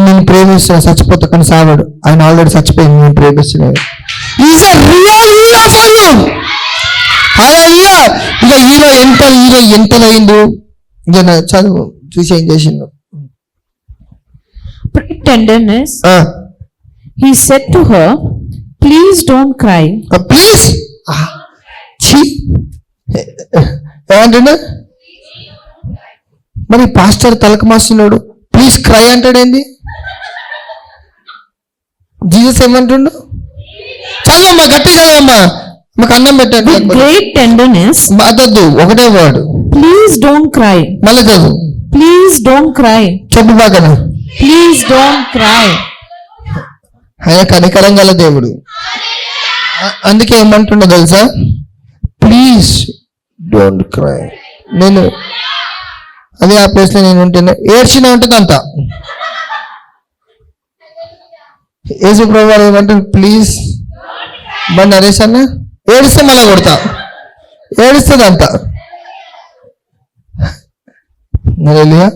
నేను ప్రేమిస్తున్నా, చచ్చిపోతా కానీ సావాడు. ఆయన ఆల్రెడీ చచ్చిపోయింది, నేను ప్రేమిస్తున్నాడు. Is a real hero for you. Hallelujah. ఇక హీరో ఎంతలైండు ఇక చదువు చూసి ఏం చేసిండు. Tenderness. He said to her, please don't cry. Please. ఏమంటున్నా? మరి పాస్టర్ తలకు మాస్తున్నాడు, ప్లీజ్ క్రై అంటాడేంది? జీసస్ ఏమంటుండు? చదవమ్మా, గట్టి చదవమ్మా, మాకు అన్నం పెట్టండి. With great tenderness. మాతద్దు, ఒకటే వాడు. Please don't cry. మళ్ళీ చదువు. Please don't cry. చెప్పు బాగా. Please don't cry. ఆయన కనికరం గల దేవుడు. అందుకే ఏమంటుండో తెలుసా? Please don't cry. నేను అదే ఆ ప్లేస్ లో నేను ఉంటున్నా, ఏడ్చినా ఉంటుంది అంత. యేసు ప్రభువు ఏమంటారు? ప్లీజ్ బండి నరేష్ అన్న ఏడిస్తే మళ్ళా కొడతా. ఏడుస్తుందంట. Hallelujah.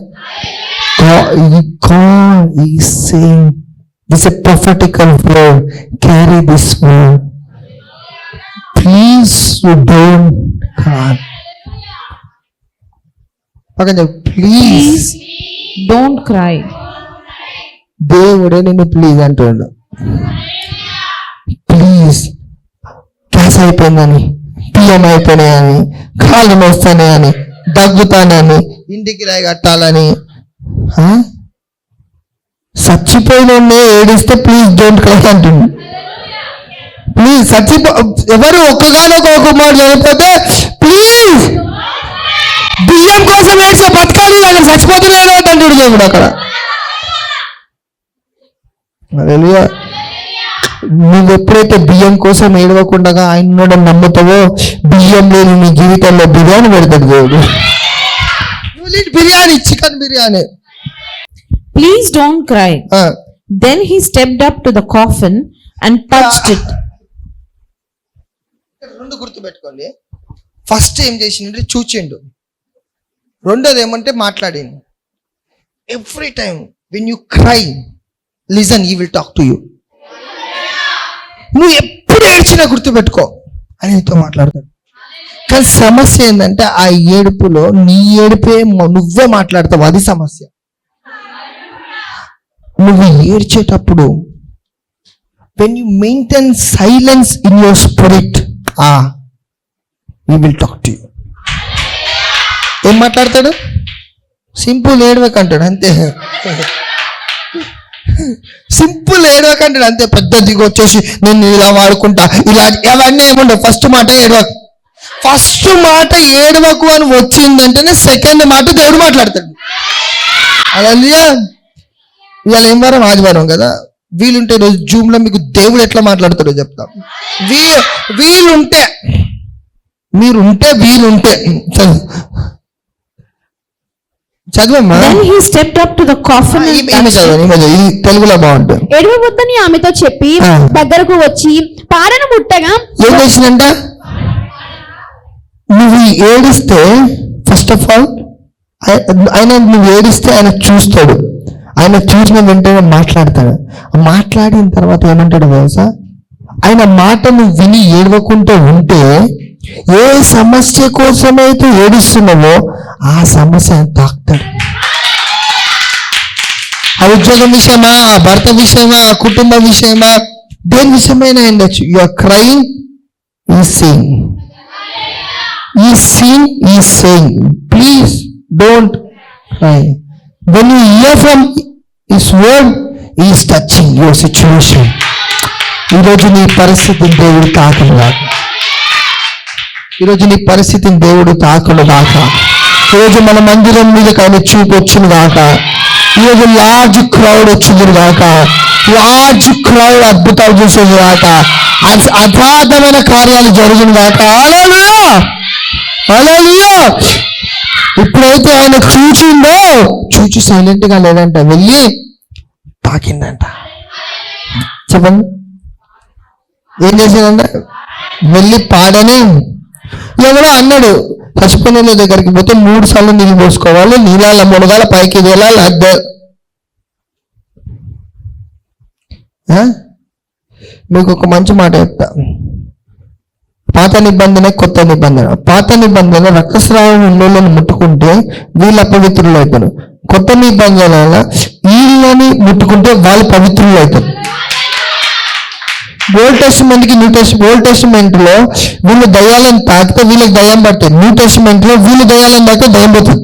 God is saying, this is a prophetical word. Carry this word. Please don't cry. Please don't cry. దేవుడే నిన్ను ప్లీజ్ అంటాడు. ప్లీజ్ గ్యాస్ అయిపోయిందని, బియ్యం అయిపోయినాయని, కాళ్ళు నొస్తానని, దగ్గుతానని, ఇంటికి రాయి కట్టాలని, చచ్చిపోయిన ఏడిస్తే ప్లీజ్ డోంట్ క్రై అంటుంది. ప్లీజ్ ఎవరు ఒక్కగానొక ఒక మాట చనిపోతే ప్లీజ్ బియ్యం కోసం ఏడిస్తే బతకాలి, అక్కడ చచ్చిపోతున్నా ఏడవద్దంటాడు దేవుడు అక్కడ. నువ్వు ఎప్పుడైతే బియ్యం కోసం ఏడవకుండా ఆయన ఉన్నాడని నమ్ముతావో, బియ్యం లేని నీ జీవితంలో బిర్యానీ పెడతాడు దేవుడు. Biryani, chicken biryani. Please don't cry. Then he stepped up to the coffin and touched it. రెండు గుర్తుపెట్టుకోండి. ఫస్ట్ ఏం చేసిండే చూచిండు, రెండోది ఏమంటే మాట్లాడిండు. Every time when you cry listen, he will talk to you. నువ్వు ఎప్పుడు ఏడ్చినా గుర్తుపెట్టుకో, అని నీతో మాట్లాడతాడు. కానీ సమస్య ఏంటంటే ఆ ఏడుపులో నీ ఏడుపే నువ్వే మాట్లాడతావు, అది సమస్య. నువ్వు ఏడ్చేటప్పుడు when you maintain silence in your spirit, he will talk to you. ఏం మాట్లాడతాడు? సింపుల్ ఏడవకంటాడు అంతే. సింపుల్ ఏడవకంటాడు అంతే. పెద్ద దిగు వచ్చేసి నేను ఇలా వాడుకుంటా, ఇలా అవన్నీ ఏముండవు. ఫస్ట్ మాట ఏడవకు. ఫస్ట్ మాట ఏడవకు అని వచ్చిందంటేనే సెకండ్ మాట దేవుడు మాట్లాడతాడు. అలా ఇవాళ ఏం వారం? ఆదివారం కదా. వీలుంటే రోజు జూమ్ లో మీకు దేవుడు ఎట్లా మాట్లాడతాడో చెప్తాం. వీలుంటే మీరుంటే వీలుంటే చదవమ్మా. Then he stepped up to the coffin and తెలుగులో బాగుంటుంది. ఏడవవద్దని ఆమెతో చెప్పి దగ్గరకు వచ్చి పాడను ముట్టగా ఏం చేసిందంట? నువ్వు ఏడిస్తే ఫస్ట్ ఆఫ్ ఆల్ ఆయన, నువ్వు ఏడిస్తే ఆయన చూస్తాడు. ఆయన చూసిన వెంటనే మాట్లాడతాడు. మాట్లాడిన తర్వాత ఏమంటాడు తెలుసా? ఆయన మాట నువ్వు విని ఏడవకుంటూ ఉంటే ఏ సమస్య కోసమైతే ఏడుస్తున్నావో ఆ సమస్య ఆయన తాకుతాడు. ఆ ఉద్యోగం విషయమా, ఆ భర్త విషయమా, ఆ కుటుంబ విషయమా, దేని విషయమైనా ఉండొచ్చు. యు ఆర్ క్రైయింగ్, ఈ సేయింగ్, ఈ సీన్ ఈ saying, please don't cry. When you hear from His word, He is touching your situation. ఈరోజు నీ పరిస్థితిని దేవుడు తాకను కాక. ఈరోజు నీ పరిస్థితిని దేవుడు తాకను కాక. ఈరోజు మన మందిరం మీద కానీ చూపు వచ్చింది కాక. ఈరోజు లార్జ్ క్రౌడ్ వచ్చింది కాక. లార్జ్ క్రౌడ్ అద్భుతాలు చూసేది కాక. అగాధమైన కార్యాలు జరిగింది కాక. హల్లెలూయా, హల్లెలూయా. ఇప్పుడైతే ఆయన చూచిందో, చూచి సైలెంట్ గా లేదంట, వెళ్ళి తాకిందంట. చెప్పండి, ఏం చేసిందంట? వెళ్ళి పాడని ఎవరో అన్నాడు, చచ్చిపోయిన దగ్గరికి పోతే 3 సార్లు నీళ్ళు పోసుకోవాలి, నీళ్ళ మునగాల, పైకి వెళ్ళాలి. మీకు ఒక మంచి మాట చెప్తా. పాత నిబంధన, కొత్త నిబంధన. పాత నిబంధన రక్తస్రావం ఉన్నోళ్ళని ముట్టుకుంటే వీళ్ళు అపవిత్రులు అవుతారు. కొత్త నిబంధన వీళ్ళని ముట్టుకుంటే వాళ్ళు పవిత్రులు అవుతారు. ఓల్డ్ టెస్టిమెంట్ కి న్యూ టెస్టిమెంట్. ఓల్డ్ టెస్టిమెంట్ లో వీళ్ళు దయ్యాలను తాకితే వీళ్ళకి దయ్యం పడుతుంది. న్యూ టెస్టిమెంట్ లో వీళ్ళు దయ్యాలను తాకితే దయ్యం పోతుంది.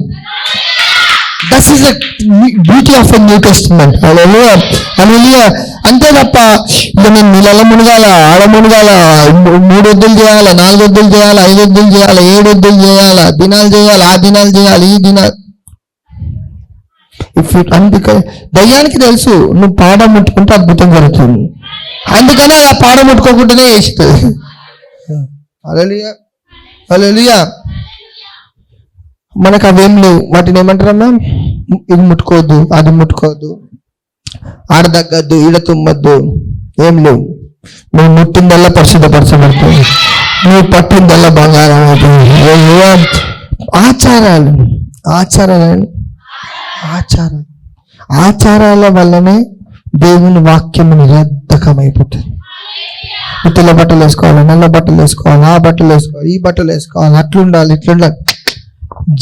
That is the beauty of a new testament. Hallelujah, hallelujah. అంతే తప్ప ఇక నేను నీళ్ళ మునగాల, ఆడ మునగాల, 3 వద్దులు చేయాలి, 4 వద్దులు చేయాలి, 5 వద్దులు చేయాలి, 7 వద్దులు చేయాలి, దినాలు చేయాలి, ఆ దినాలు చేయాలి, ఈ దినాలు. అందుకే దయ్యానికి తెలుసు నువ్వు పాడ ముట్టుకుంటే అద్భుతం జరుగుతుంది. అందుకనే ఆ పాడ ముట్టుకోకుండానే వేస్తుంది. హల్లెలూయా, హల్లెలూయా. మనకు అవేం లేవు. వాటిని ఏమంటారమ్మా? ఇది ముట్టుకోవద్దు, అది ముట్టుకోవద్దు, ఆడ తగ్గద్దు, ఈడ తుమ్మద్దు, ఏం లేవు. నువ్వు ముట్టిందల్లా పరిశుద్ధపరచబడుతుంది, నువ్వు పట్టిందల్లా బంగారం అవుతుంది. ఆచారాలు ఆచారాలు ఆచారాలు ఆచారాల వల్లనే దేవుని వాక్యం నిరర్ధకమైపోతుంది. తెల్ల బట్టలు వేసుకోవాలి, నల్ల బట్టలు వేసుకోవాలి, ఆ బట్టలు వేసుకోవాలి, ఈ బట్టలు వేసుకోవాలి, అట్లుండాలి, ఇట్లుండాలి.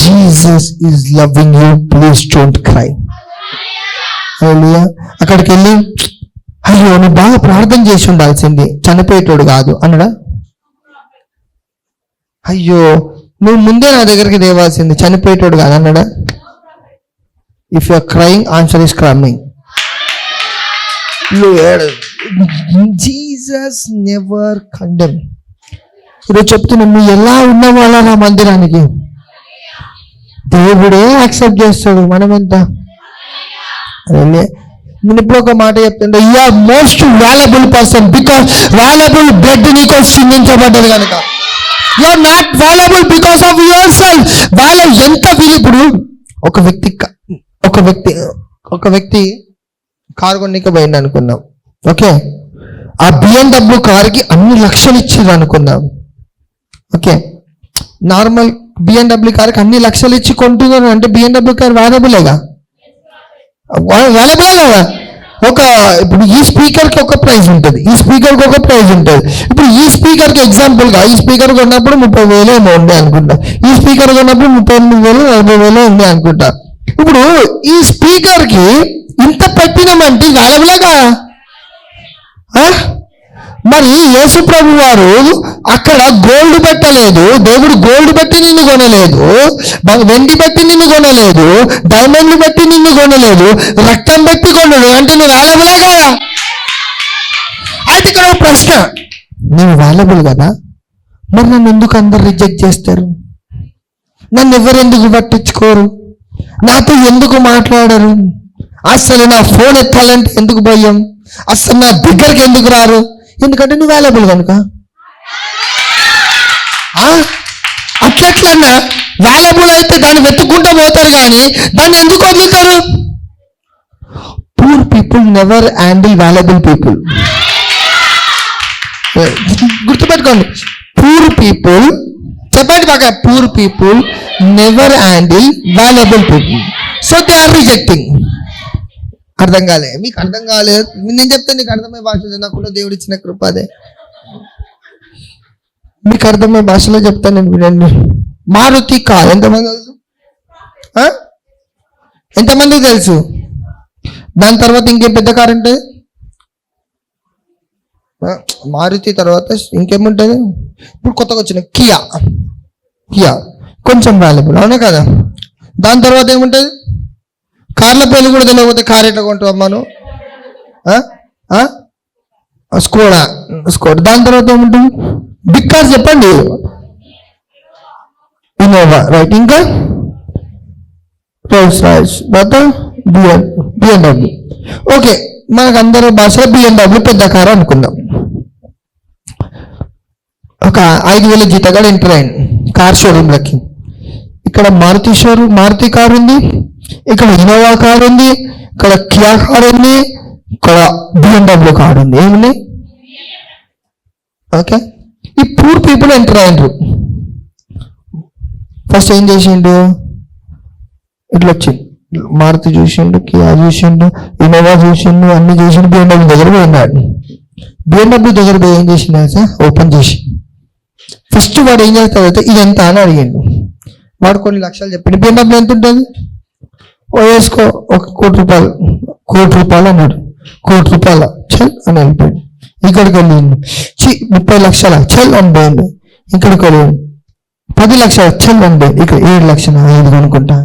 Jesus is loving you, please don't cry. అక్కడికి వెళ్ళి అయ్యో నువ్వు బాగా ప్రార్థన చేసి ఉండాల్సింది, చనిపోయేటోడు కాదు అన్నాడా? అయ్యో నువ్వు ముందే నా దగ్గరికి దేవాల్సింది, చనిపోయేటోడు కాదు అన్నాడా? If you are crying, answer is coming. Jesus never condemn. ఈరోజు చెప్తున్నా, నువ్వు ఎలా ఉన్నవాళ్ళ నా మందిరానికి దేవుడే యాక్సెప్ట్ చేస్తాడు. మనమెంత? నేను ఇప్పుడు ఒక మాట చెప్తుంటే, you are most valuable person because valuable blood నీకు చిందించబడ్డది కనుక. You are not valuable because of yourself. వాళ్ళ ఎంత ఇప్పుడు ఒక వ్యక్తి కారు కొన్నిక పోయింది అనుకుందాం. ఓకే, ఆ BMW కారుకి అన్ని లక్షలు ఇచ్చారు అనుకుందాం. ఓకే, నార్మల్ BMW కారుకి అన్ని లక్షలు ఇచ్చి కొంటున్నారు అంటే BMW కారు వాల్యుబులేగా, వాల్యుబులే కదా. ఇప్పుడు ఈ స్పీకర్కి ఒక ప్రైజ్ ఉంటుంది, ఈ స్పీకర్కి ఒక ప్రైజ్ ఉంటుంది. ఇప్పుడు ఈ స్పీకర్కి ఎగ్జాంపుల్గా ఈ స్పీకర్ కొన్నప్పుడు 30,000 ఏమో ఉంది అనుకుంటా, ఈ స్పీకర్ కొన్నప్పుడు 38,000 40,000 ఉంది అనుకుంటా. ఇప్పుడు ఈ స్పీకర్కి ఇంత పెట్టినామంటే వాల్యుబులేగా. మరి యేసు ప్రభు వారు అక్కడ గోల్డ్ పెట్టలేదు, దేవుడు గోల్డ్ పెట్టి నిన్ను కొనలేదు, వెండి పెట్టి నిన్ను కొనలేదు, డైమండ్లు పెట్టి నిన్ను కొనలేదు, రక్తం పెట్టి కొనడు అంటే నువ్వు వాల్యుబులే కదా. అయితే ఇక్కడ ఒక ప్రశ్న, నేను వాల్యుబుల్ కదా, మరి నన్ను ఎందుకు అందరు రిజెక్ట్ చేస్తారు? నన్ను ఎవరెందుకు పట్టించుకోరు? నాతో ఎందుకు మాట్లాడరు? అసలు నా ఫోన్ ఎత్తాలంటే ఎందుకు భయం? అసలు నా దగ్గరికి ఎందుకు రారు? ఎందుకంటే నువ్వు వాల్యుబుల్ కనుక. అట్లట్లన్నా వాల్యుబుల్ అయితే దాన్ని వెతుక్కుంటూ పోతారు, కానీ దాన్ని ఎందుకు వదులుతారు? Poor people never handle valuable people. గుర్తుపెట్టుకోండి, పూర్ పీపుల్, చెప్పండి బాగా, poor people never handle valuable people. So they are rejecting. అర్థం కాలే? మీకు అర్థం కాలేదు, నేను చెప్తాను, నీకు అర్థమయ్యే భాషలో నాకున్న దేవుడు ఇచ్చిన కృప అదే. మీకు అర్థమయ్యే భాషలో చెప్తాను నేను, వినండి. మారుతి కార్ ఎంతమంది తెలుసు? ఎంతమందికి తెలుసు? దాని తర్వాత ఇంకేం పెద్ద కార్ ఉంటుంది? మారుతి తర్వాత ఇంకేముంటుంది? ఇప్పుడు కొత్తగా వచ్చిన కియా కొంచెం వాల్యుబుల్, అవునా కదా? దాని తర్వాత ఏముంటుంది? కార్ల పేర్లు కూడా తెలియకపోతే కార్ ఎట్లా కొంటావు అమ్మాను? స్కోడా. దాని తర్వాత ఏముంటుంది? బిగ్ కార్ చెప్పండి, ఇన్నోవా, రైట్. ఇంకా రోల్స్ రాయ్స్, తర్వాత BMW. ఓకే, మనకు అందరూ భాషలో BMW పెద్ద కారు అనుకుందాం. ఒక 5,000 జీతగాడు ఎంటర్ అయింది కార్ షోరూమ్లకి. ఇక్కడ మారుతి కారు ఉంది, ఇక్కడ ఇన్నోవా కారు ఉంది, ఇక్కడ కియా కారు ఉంది, ఇక్కడ BMW కారు ఉంది. ఏమున్నాయి? ఓకే, ఈ పూర్ పీపుల్ ఎంటర్ అయ్యారు. ఫస్ట్ ఏం చేసిండు? ఇట్లా వచ్చిండు, మారుతి చూసిండు, కియా చూసిండు, ఇన్నోవా చూసిండు, అన్ని చూసిండు, BMW దగ్గర పోయినాడు. BMW దగ్గర పోయి ఏం చేసిండు సార్? ఓపెన్ చేసి ఫస్ట్ వాడు ఏం చేస్తాడైతే ఇదెంత అని అడిగిండు. వాడు కొన్ని లక్షలు చెప్పిండు. BMW ఎంత ఉంటుంది? వేసుకో, ₹1 కోటి అన్నాడు. ₹1 చల్ అని వెళ్ళిపోయాడు. ఇక్కడికి వెళ్ళిండు, 30 లక్షల చల్ అని పోయిండు. ఇక్కడికి వెళ్ళిండు, 10 లక్షల చల్ అని పోయింది. ఇక్కడ 7 లక్షల 5 అనుకుంటా.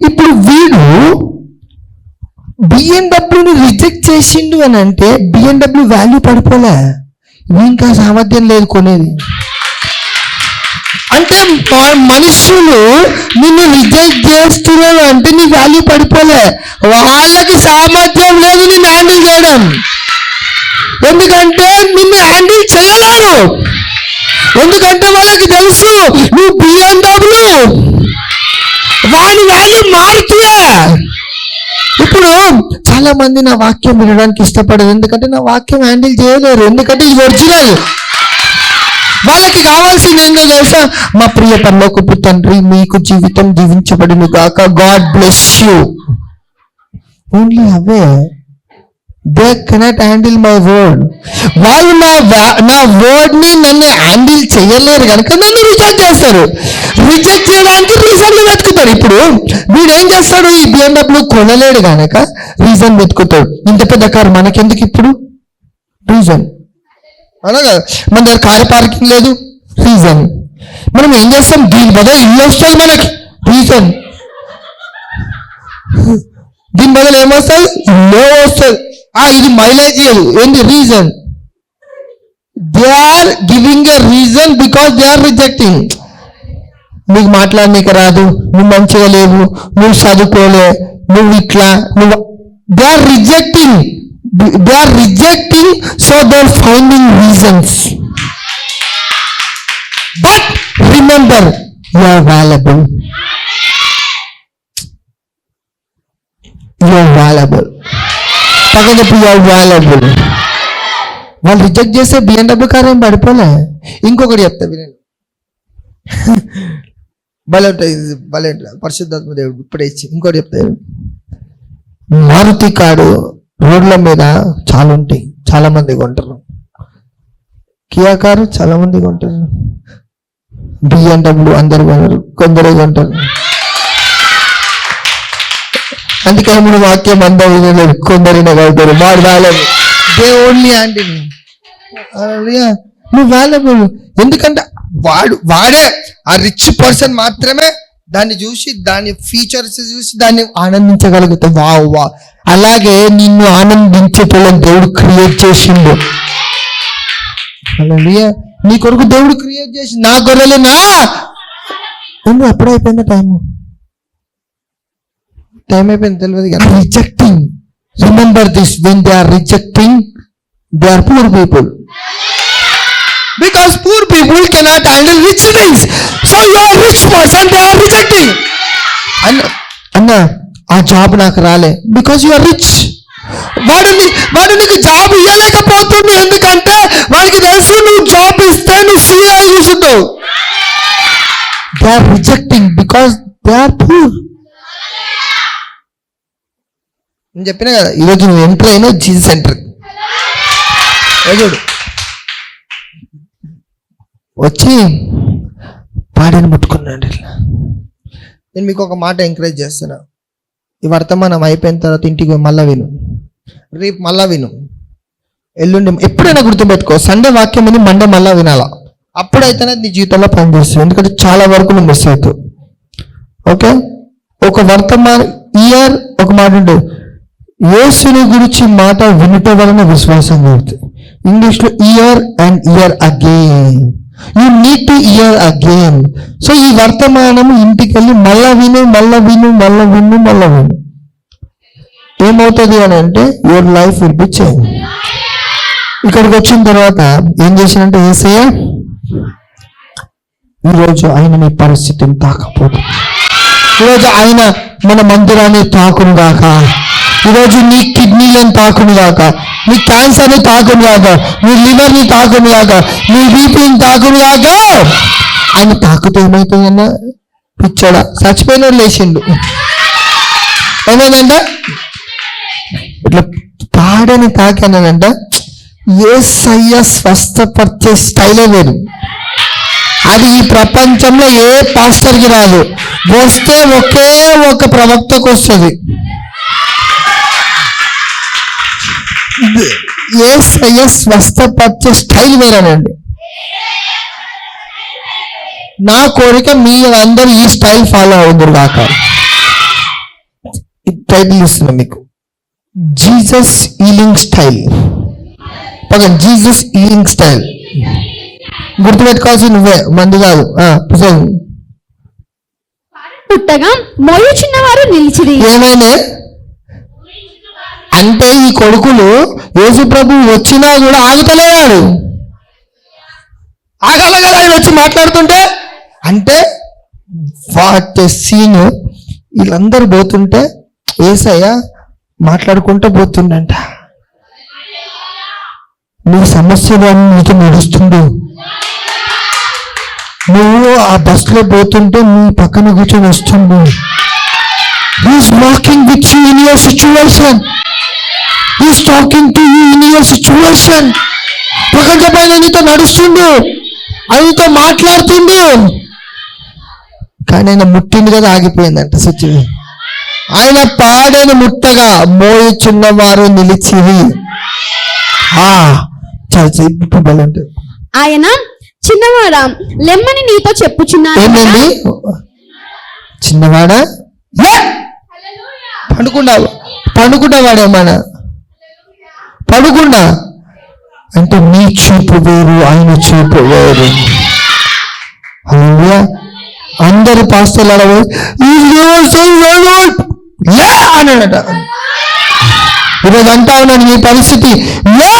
ఇప్పుడు వీడు BMW రిజెక్ట్ చేసిండు అని అంటే BMW వాల్యూ పడిపోలే, ఇంకా సామర్థ్యం లేదు కొనేది. అంటే మనుషులు నిన్ను రిజెక్ట్ చేస్తున్నారు అంటే నీ వాల్యూ పడిపోలే, వాళ్ళకి సామర్థ్యం లేదు నిన్ను హ్యాండిల్ చేయడం. ఎందుకంటే నిన్ను హ్యాండిల్ చేయలేరు, ఎందుకంటే వాళ్ళకి తెలుసు నువ్వు BMW, వాడి వాల్యూ మారుతులే. ఇప్పుడు ఇప్పుడు చాలా మంది నా వాక్యం వినడానికి ఇష్టపడదు, ఎందుకంటే నా వాక్యం హ్యాండిల్ చేయలేరు, ఎందుకంటే ఇది ఒరిజినల్. వాళ్ళకి కావాల్సింది ఏంటో తెలుసా? మా ప్రియ పరలోకపు తండ్రి మీకు జీవితం దీవించబడును గాక, God bless you. Only away. They cannot handle my word. వాళ్ళు నా వర్డ్ ని నన్ను హ్యాండిల్ చేయలేరు కనుక నన్ను రిజెక్ట్ చేస్తారు. రిజెక్ట్ చేయడానికి రీజన్లు వెతుకుతారు. ఇప్పుడు వీడేం చేస్తాడు? ఈ BMW కొనలేడు కనుక రీజన్ వెతుకుతాడు. ఇంత పెద్ద కారు మనకెందుకు ఇప్పుడు? రీజన్. అలాగా మన దగ్గర కారు పార్కింగ్ లేదు, రీజన్. మనం ఏం చేస్తాం? దీని బదులు ఇల్లు వస్తుంది మనకి, రీజన్. దీని బదులు ఏమొస్తుంది? ఇల్లు వస్తుంది. ఇది మైలేజ్ ఏంటి? Reason. They are giving a reason because they are rejecting. నీకు మాట్లాడనీకి రాదు, నువ్వు మంచిగా లేవు, నువ్వు చదువుకోలే, నువ్వు ఇట్లా, నువ్వు. They are rejecting. They are rejecting, so they are finding reasons. But remember, you are valuable. You are valuable. Pagadapu, you are valuable. వాళ్ళు రిజెక్ట్ చేస్తే BMW కార్ ఏం పడిపోలే. ఇంకొకటి చెప్తా వినండి. భలే పరిశుద్ధాత్మ దేవుడు ఇప్పుడే ఇచ్చి ఇంకోటి చెప్తాడు. మారుతి కారు రోడ్ల మీద చాలా ఉంటాయి, చాలా మంది కొంటారు. కియా కారు చాలా మంది కొంటారు. BMW అందరు కొనరు, కొందరే కొంటారు. అందుకే మన వాక్యం అందరూ కొందరినే కలుగుతారు. వాడు వాల్యబుల్. They only handle. నువ్వు వాల్యబుల్. ఎందుకంటే వాడే ఆ రిచ్ పర్సన్ మాత్రమే దాన్ని చూసి, దాని ఫీచర్స్ చూసి దాన్ని ఆనందించగలుగుతాం. వా అలాగే నిన్ను ఆనందించేటోళ్ళని దేవుడు క్రియేట్ చేసిండు. నీ కొరకు దేవుడు క్రియేట్ చేసి, నా గొర్రెలు నా ఎప్పుడు అయిపోయిందా? టైం అయిపోయింది తెలియదు కదా. Rejecting. Remember this, when they are rejecting, they are poor people. Because poor people cannot handle rich things. So you are a rich person, they are rejecting. అన్న ఆ జాబ్ నాకు రాలే, బికాస్ యు ఆర్ రిచ్. వాడు నీకు జాబ్ ఇవ్వలేకపోతుంది, ఎందుకంటే వాడికి తెలుసు నువ్వు జాబ్ ఇస్తే నువ్వు సీఏ చూసుకుంటావు. They are rejecting because they are poor. నేను చెప్పినా కదా, ఈరోజు నువ్వు ఎంటర్ అయినా జీసస్ సెంటర్ చూడు, వచ్చి పాడిని ముట్టుకున్నాడు. ఇట్లా నేను మీకు ఒక మాట ఎంకరేజ్ చేస్తున్నా. ఈ వర్తమానం అయిపోయిన తర్వాత ఇంటికి మళ్ళా విను, రేపు మళ్ళా విను, ఎల్లుండి ఎప్పుడైనా గుర్తుపెట్టుకో. సండే వాక్యం విని మండే మళ్ళా వినాలా. అప్పుడైతేనే నీ జీవితంలో పనిచేస్తుంది. ఎందుకంటే చాలా వరకు నువ్వు మిస్ అవుతావు. ఓకే, ఒక వర్తమానం ఇయర్ ఒక మాట ఉంటుంది, యేసుని గురించి మాట వినటం వలన విశ్వాసం కలుగుతుంది. ఇంగ్లీష్లో year and year again. You need to year again. So ఈ వర్తమానం ఇంటికి వెళ్ళి మళ్ళా విను, మళ్ళా విను, మళ్ళా విను, మళ్ళా విను. ఏమవుతుంది అని అంటే your life will be change. ఇక్కడికి వచ్చిన తర్వాత ఏం చేసినంటే, యేసయ్య ఈరోజు ఆయన నీ పరిస్థితిని తాకపోతుంది. ఈరోజు ఆయన మన మందిరాన్ని తాకును గాక. ఈరోజు నీ కిడ్నీలను తాకును గాక, నీ క్యాన్సర్ని తాకును గాక, నీ లివర్ని తాకును గాక, నీ బీపీని తాకును గాక. ఆయన తాకుతూ ఏమవుతుందన్నా, పిచ్చోడా చచ్చిపోయిన లేచిండు. ఏమైందంట, ఇట్లా పాడని తాకానంట. యేసయ్య స్వస్థపరిచే స్టైలే వేరు. అది ఈ ప్రపంచంలో ఏ పాస్టర్కి రాదు. వస్తే ఒకే ఒక ప్రవక్తకు వస్తుంది. యేసయ్య స్వస్థపరిచే స్టైల్ వేరేనండి. నా కోరిక మీ అందరూ ఈ స్టైల్ ఫాలో అవుదురు కాక. టైటిల్ ఇస్తున్నా మీకు, జీసస్ హీలింగ్ స్టైల్. పక్కన జీసస్ హీలింగ్ స్టైల్ గుర్తుపెట్టుకోవాల్సి నువ్వే, మంది కాదు. పుట్టగా మోయుచున్నవారు నిలిచిరి. ఏమైనా అంటే ఈ కొడుకులు యేసు ప్రభు వచ్చినా కూడా ఆగుతలేడు. ఆగాల కదా ఆయన వచ్చి మాట్లాడుతుంటే. అంటే వాట్ సీన్, వీళ్ళందరూ పోతుంటే యేసయ్య మాట్లాడుకుంటూ పోతుండంట. నీ సమస్యలు నీకు నడుస్తుండు. నువ్వు ఆ బస్సులో పోతుంటే నీ పక్కన కూర్చొని వస్తుండు. He's walking with you in your situation. He's talking to you in your situation. ప్రపంచ పైన నీతో నడుస్తుండు, ఆయనతో మాట్లాడుతుండు. కానీ ఆయన ముట్టింది కదా, ఆగిపోయిందంట సిచ్యువేషన్. ఆయన పాడని ముట్టగా మోయుచున్న వారు నిలిచిరి. ఇప్పుడు బలంటుంది. ఆయన చిన్నవాడా లెమ్మని నీతో చెప్పుచున్నాను. ఏంటండి చిన్నవాడా? పండుకున్నావాడేమన్నా? పడుకున్నా అంటే నీ చూపు వేరు, ఆయన చూపు వేరు. అందరు పాస్టర్లు అన్నాడట. ఈరోజు అంటా ఉన్నాను, నీ పరిస్థితి లే.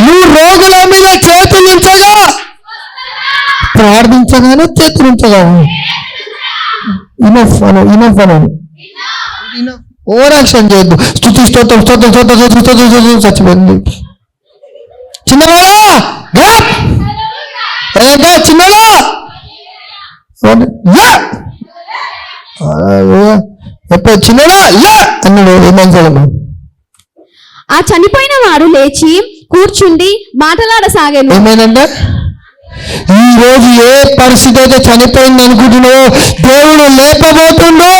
నువ్వు రోగుల మీద చేతులు ఉంచగా, ప్రార్థించగానే చేతులు ఉంచగా ఇనఫ్ ఓవర్ యాక్షన్ చేయొద్దు. స్తుతి స్తోత్రం స్తోత్రం స్తోత్రం స్తోత్రం స్తోత్రం చచ్చిపోయింది. చిన్నవాడా ఏంటా చిన్నడా ఎప్పుడు చిన్నడా లే అన్నాడు. ఏమని ఆ చనిపోయిన వారు లేచి కూర్చుండి మాట్లాడసాగాను. ఏమైందంటే ఈ రోజు ఏ పరిస్థితి అయితే చనిపోయింది అనుకుంటున్నావో, దేవుడు లేపబోతుండో,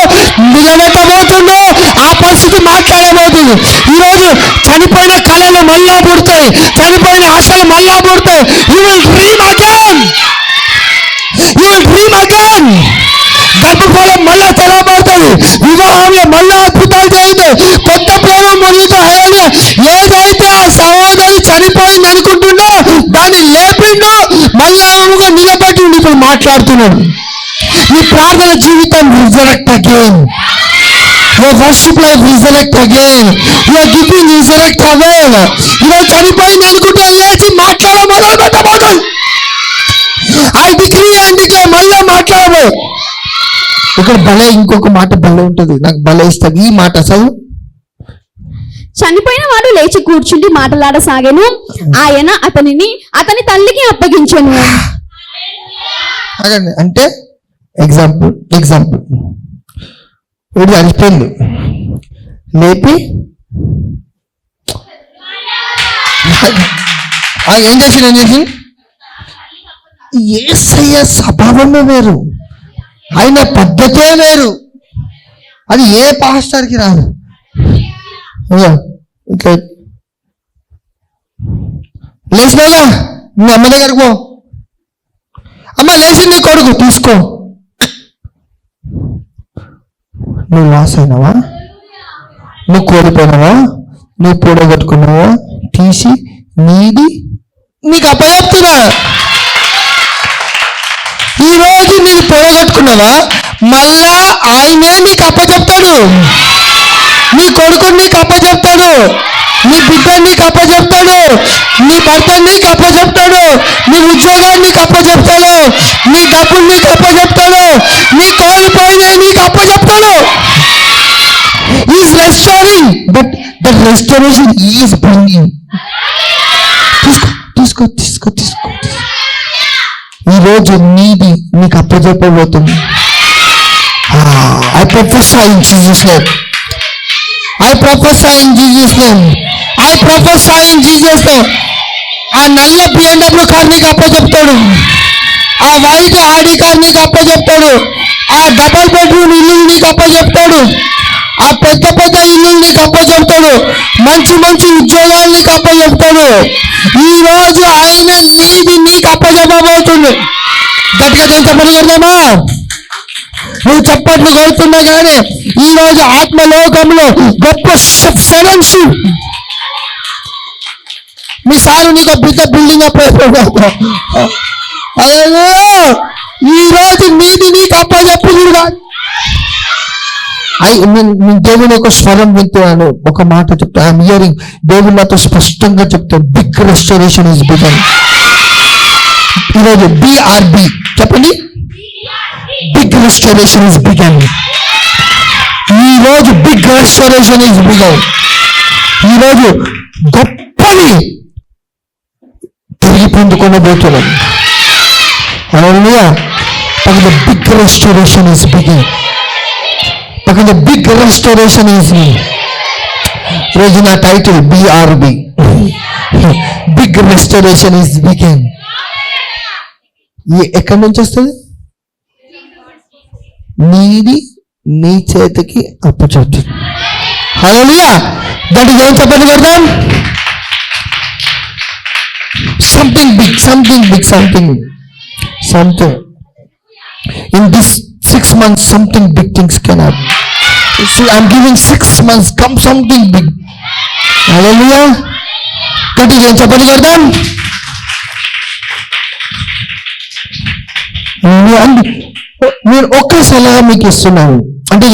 నిలబెట్టబోతుండో, ఆ పరిస్థితి మాట్లాడబోతుంది. ఈరోజు చనిపోయిన కళలు మళ్ళా పుడతాయి, చనిపోయిన ఆశలు మళ్ళా పుడతాయి. You will dream again. గర్భఫలం మళ్ళా తెరవబడుతుంది. వివాహంలో మళ్ళా అద్భుతాలు జరిగితే కొత్త ప్రేమ మునితో ఏదైతే ఆ సహోదరి చనిపోయింది అనుకుంటుండో దాన్ని లేపిండో మళ్ళా నిలబెట్టిండు. ఇప్పుడు మాట్లాడుతున్నాడు. నీ ప్రార్థన జీవితం resurrect again. Your worship life resurrect again. Your giving resurrect again. ఈరోజు చనిపోయింది అనుకుంటే లేచి మాట్లాడడం మొదలు పెట్టబోతుంది. I decree and declare మళ్ళా మాట్లాడబో. ఇక్కడ భలే ఇంకొక మాట భలే ఉంటుంది, నాకు భలే ఇస్తుంది ఈ మాట. అసలు చనిపోయిన వాడు లేచి కూర్చుండి మాట్లాడసాగాను. ఆయన అతని తల్లికి అప్పగించెను. అంటే ఎగ్జాంపుల్ వీడు చనిపోయింది, లేపి ఏం చేసి యేసయ్య స్వభావమే వేరు, ఆయన పద్ధతే వేరు. అది ఏ పాస్టర్కి రాదు. ఇట్లా లేచిపోగా మీ అమ్మ దగ్గరకు పో. అమ్మ లేచింది కొడుకు తీసుకో. నువ్వు లాస్ అయినావా, నువ్వు కోల్పోయినావా, నువ్వు పూడగొట్టుకున్నావా, తీసి నీది నీకు అప్పచెప్తున్నా. ఈరోజు నీకు పూడగొట్టుకున్నావా, మళ్ళా ఆయనే నీకు అప్పచెప్తాడు. నీ కొడుకు నీకు అప్పచెప్తాడు, నీ బిడ్డ నీకు అప్పచెప్తాడు, నీ భర్త నీకు అప్పచెప్తాడు, నీ ఉద్యోగాన్ని నీకు అప్పచెప్తాడు, నీ డబ్బులు నీకు అప్పచెప్తాడు, నీ కోల్పోయిన నీకు అప్పచెప్తాడు. Is restoring, but the restoration is bringing. తీసుకో తీసుకో తీసుకో తీసుకో. ఈరోజు నీది నీకు అప్పచెప్పబోతుంది. I prophesy in Jesus' name. I prophesy in Jesus' name. I prophesy in Jesus' name. ఆ నల్ల BMW కార్ నీకు అప్పచెప్తాడు, ఆ వైట్ ఆడి కార్ నీకు అప్పచెప్తాడు, ఆ డబల్ బెడ్రూమ్ ఇల్లు నీకు అప్పచెప్తాడు, ఆ పెద్ద పెద్ద ఇల్లు నీకు అప్పచెప్తాడు, మంచి మంచి ఉద్యోగాలు నీకు అప్పచెప్తాడు. ఈ రోజు ఆయన నీది నీకు అప్పచెప్పబోతుంది. గట్టిగా చెప్పని కడదామా? నువ్వు చప్పట్లు కొడుతున్నా కానీ ఈ రోజు ఆత్మలోకంలో గొప్ప సెవెన్స్. మీ సారు నీకు పెద్ద బిల్డింగ్ ఈ రోజు నీది నీకు అప్పచెప్పుదురు కాదు. నేను దేవుని యొక్క స్వరం వింటున్నాను. ఒక మాట చెప్తా, ఐఎమ్ హియరింగ్. దేవుడు నాతో స్పష్టంగా చెప్తాను, బిగ్ రెస్టోరేషన్ ఇస్ బిగన్. ఈరోజు BRB చెప్పండి, బిగ్ రెస్టోరేషన్ ఇస్ బిగన్. ఈ ఈరోజు బిగ్ రెస్టరేషన్ ఈజ్ బిగన్. ఈరోజు గొప్పది తిరిగి పొందుకొనబోతున్నాం. హల్లెలూయా. The big restoration is beginning. The big restoration is me. ఈరోజు నా title BRB. Big restoration is begin. ఎక్కడి నుంచి వస్తుంది? నీది నీ చేతికి అప్పచెప్తుంది. హల్లెలూయా. దానికి ఏం చెప్పండి కొడదాం? Something big, something big, something. In this 6 months, something big things can happen. See, I'm giving 6 months, come something big. Hallelujah. గట్టిగా ఏం చెప్పండి కొడదాం? నేను ఒక్క సలహా మీకు ఇస్తున్నాను. అంటే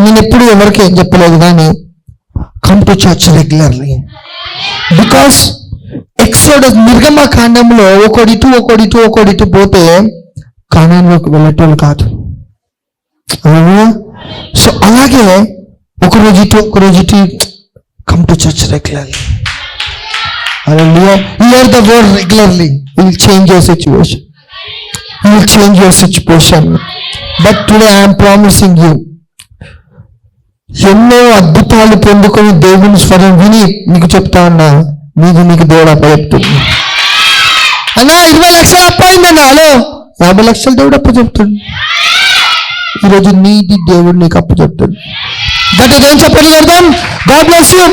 నేను ఎప్పుడు ఎవరికి ఏం చెప్పలేదు, కానీ come to church regularly. Because Exodus నిర్గమకాండంలో ఒకడిటు పోతే కానాన్లోకి వెళ్ళేటోళ్ళు కాదు. సో అలాగే ఒక రోజు ఇటు come to church regularly. Here the word regularly will change your situation. But today I'm promising you, ఎన్నో అద్భుతాలు పొందుకొని దేవుని స్వరం విని నీకు చెప్తా ఉన్నా, నీకు దేవుడు అప్పచెప్తుంది. అన్నా 20 లక్షలు అప్పయిందన్నా, హలో 50 లక్షలు దేవుడు అప్పచెప్తాడు. ఈరోజు నీది దేవుడు నీకు అప్పచెప్తాడు. గట్టిగా ఏం చెప్పండి అర్థం? God bless you.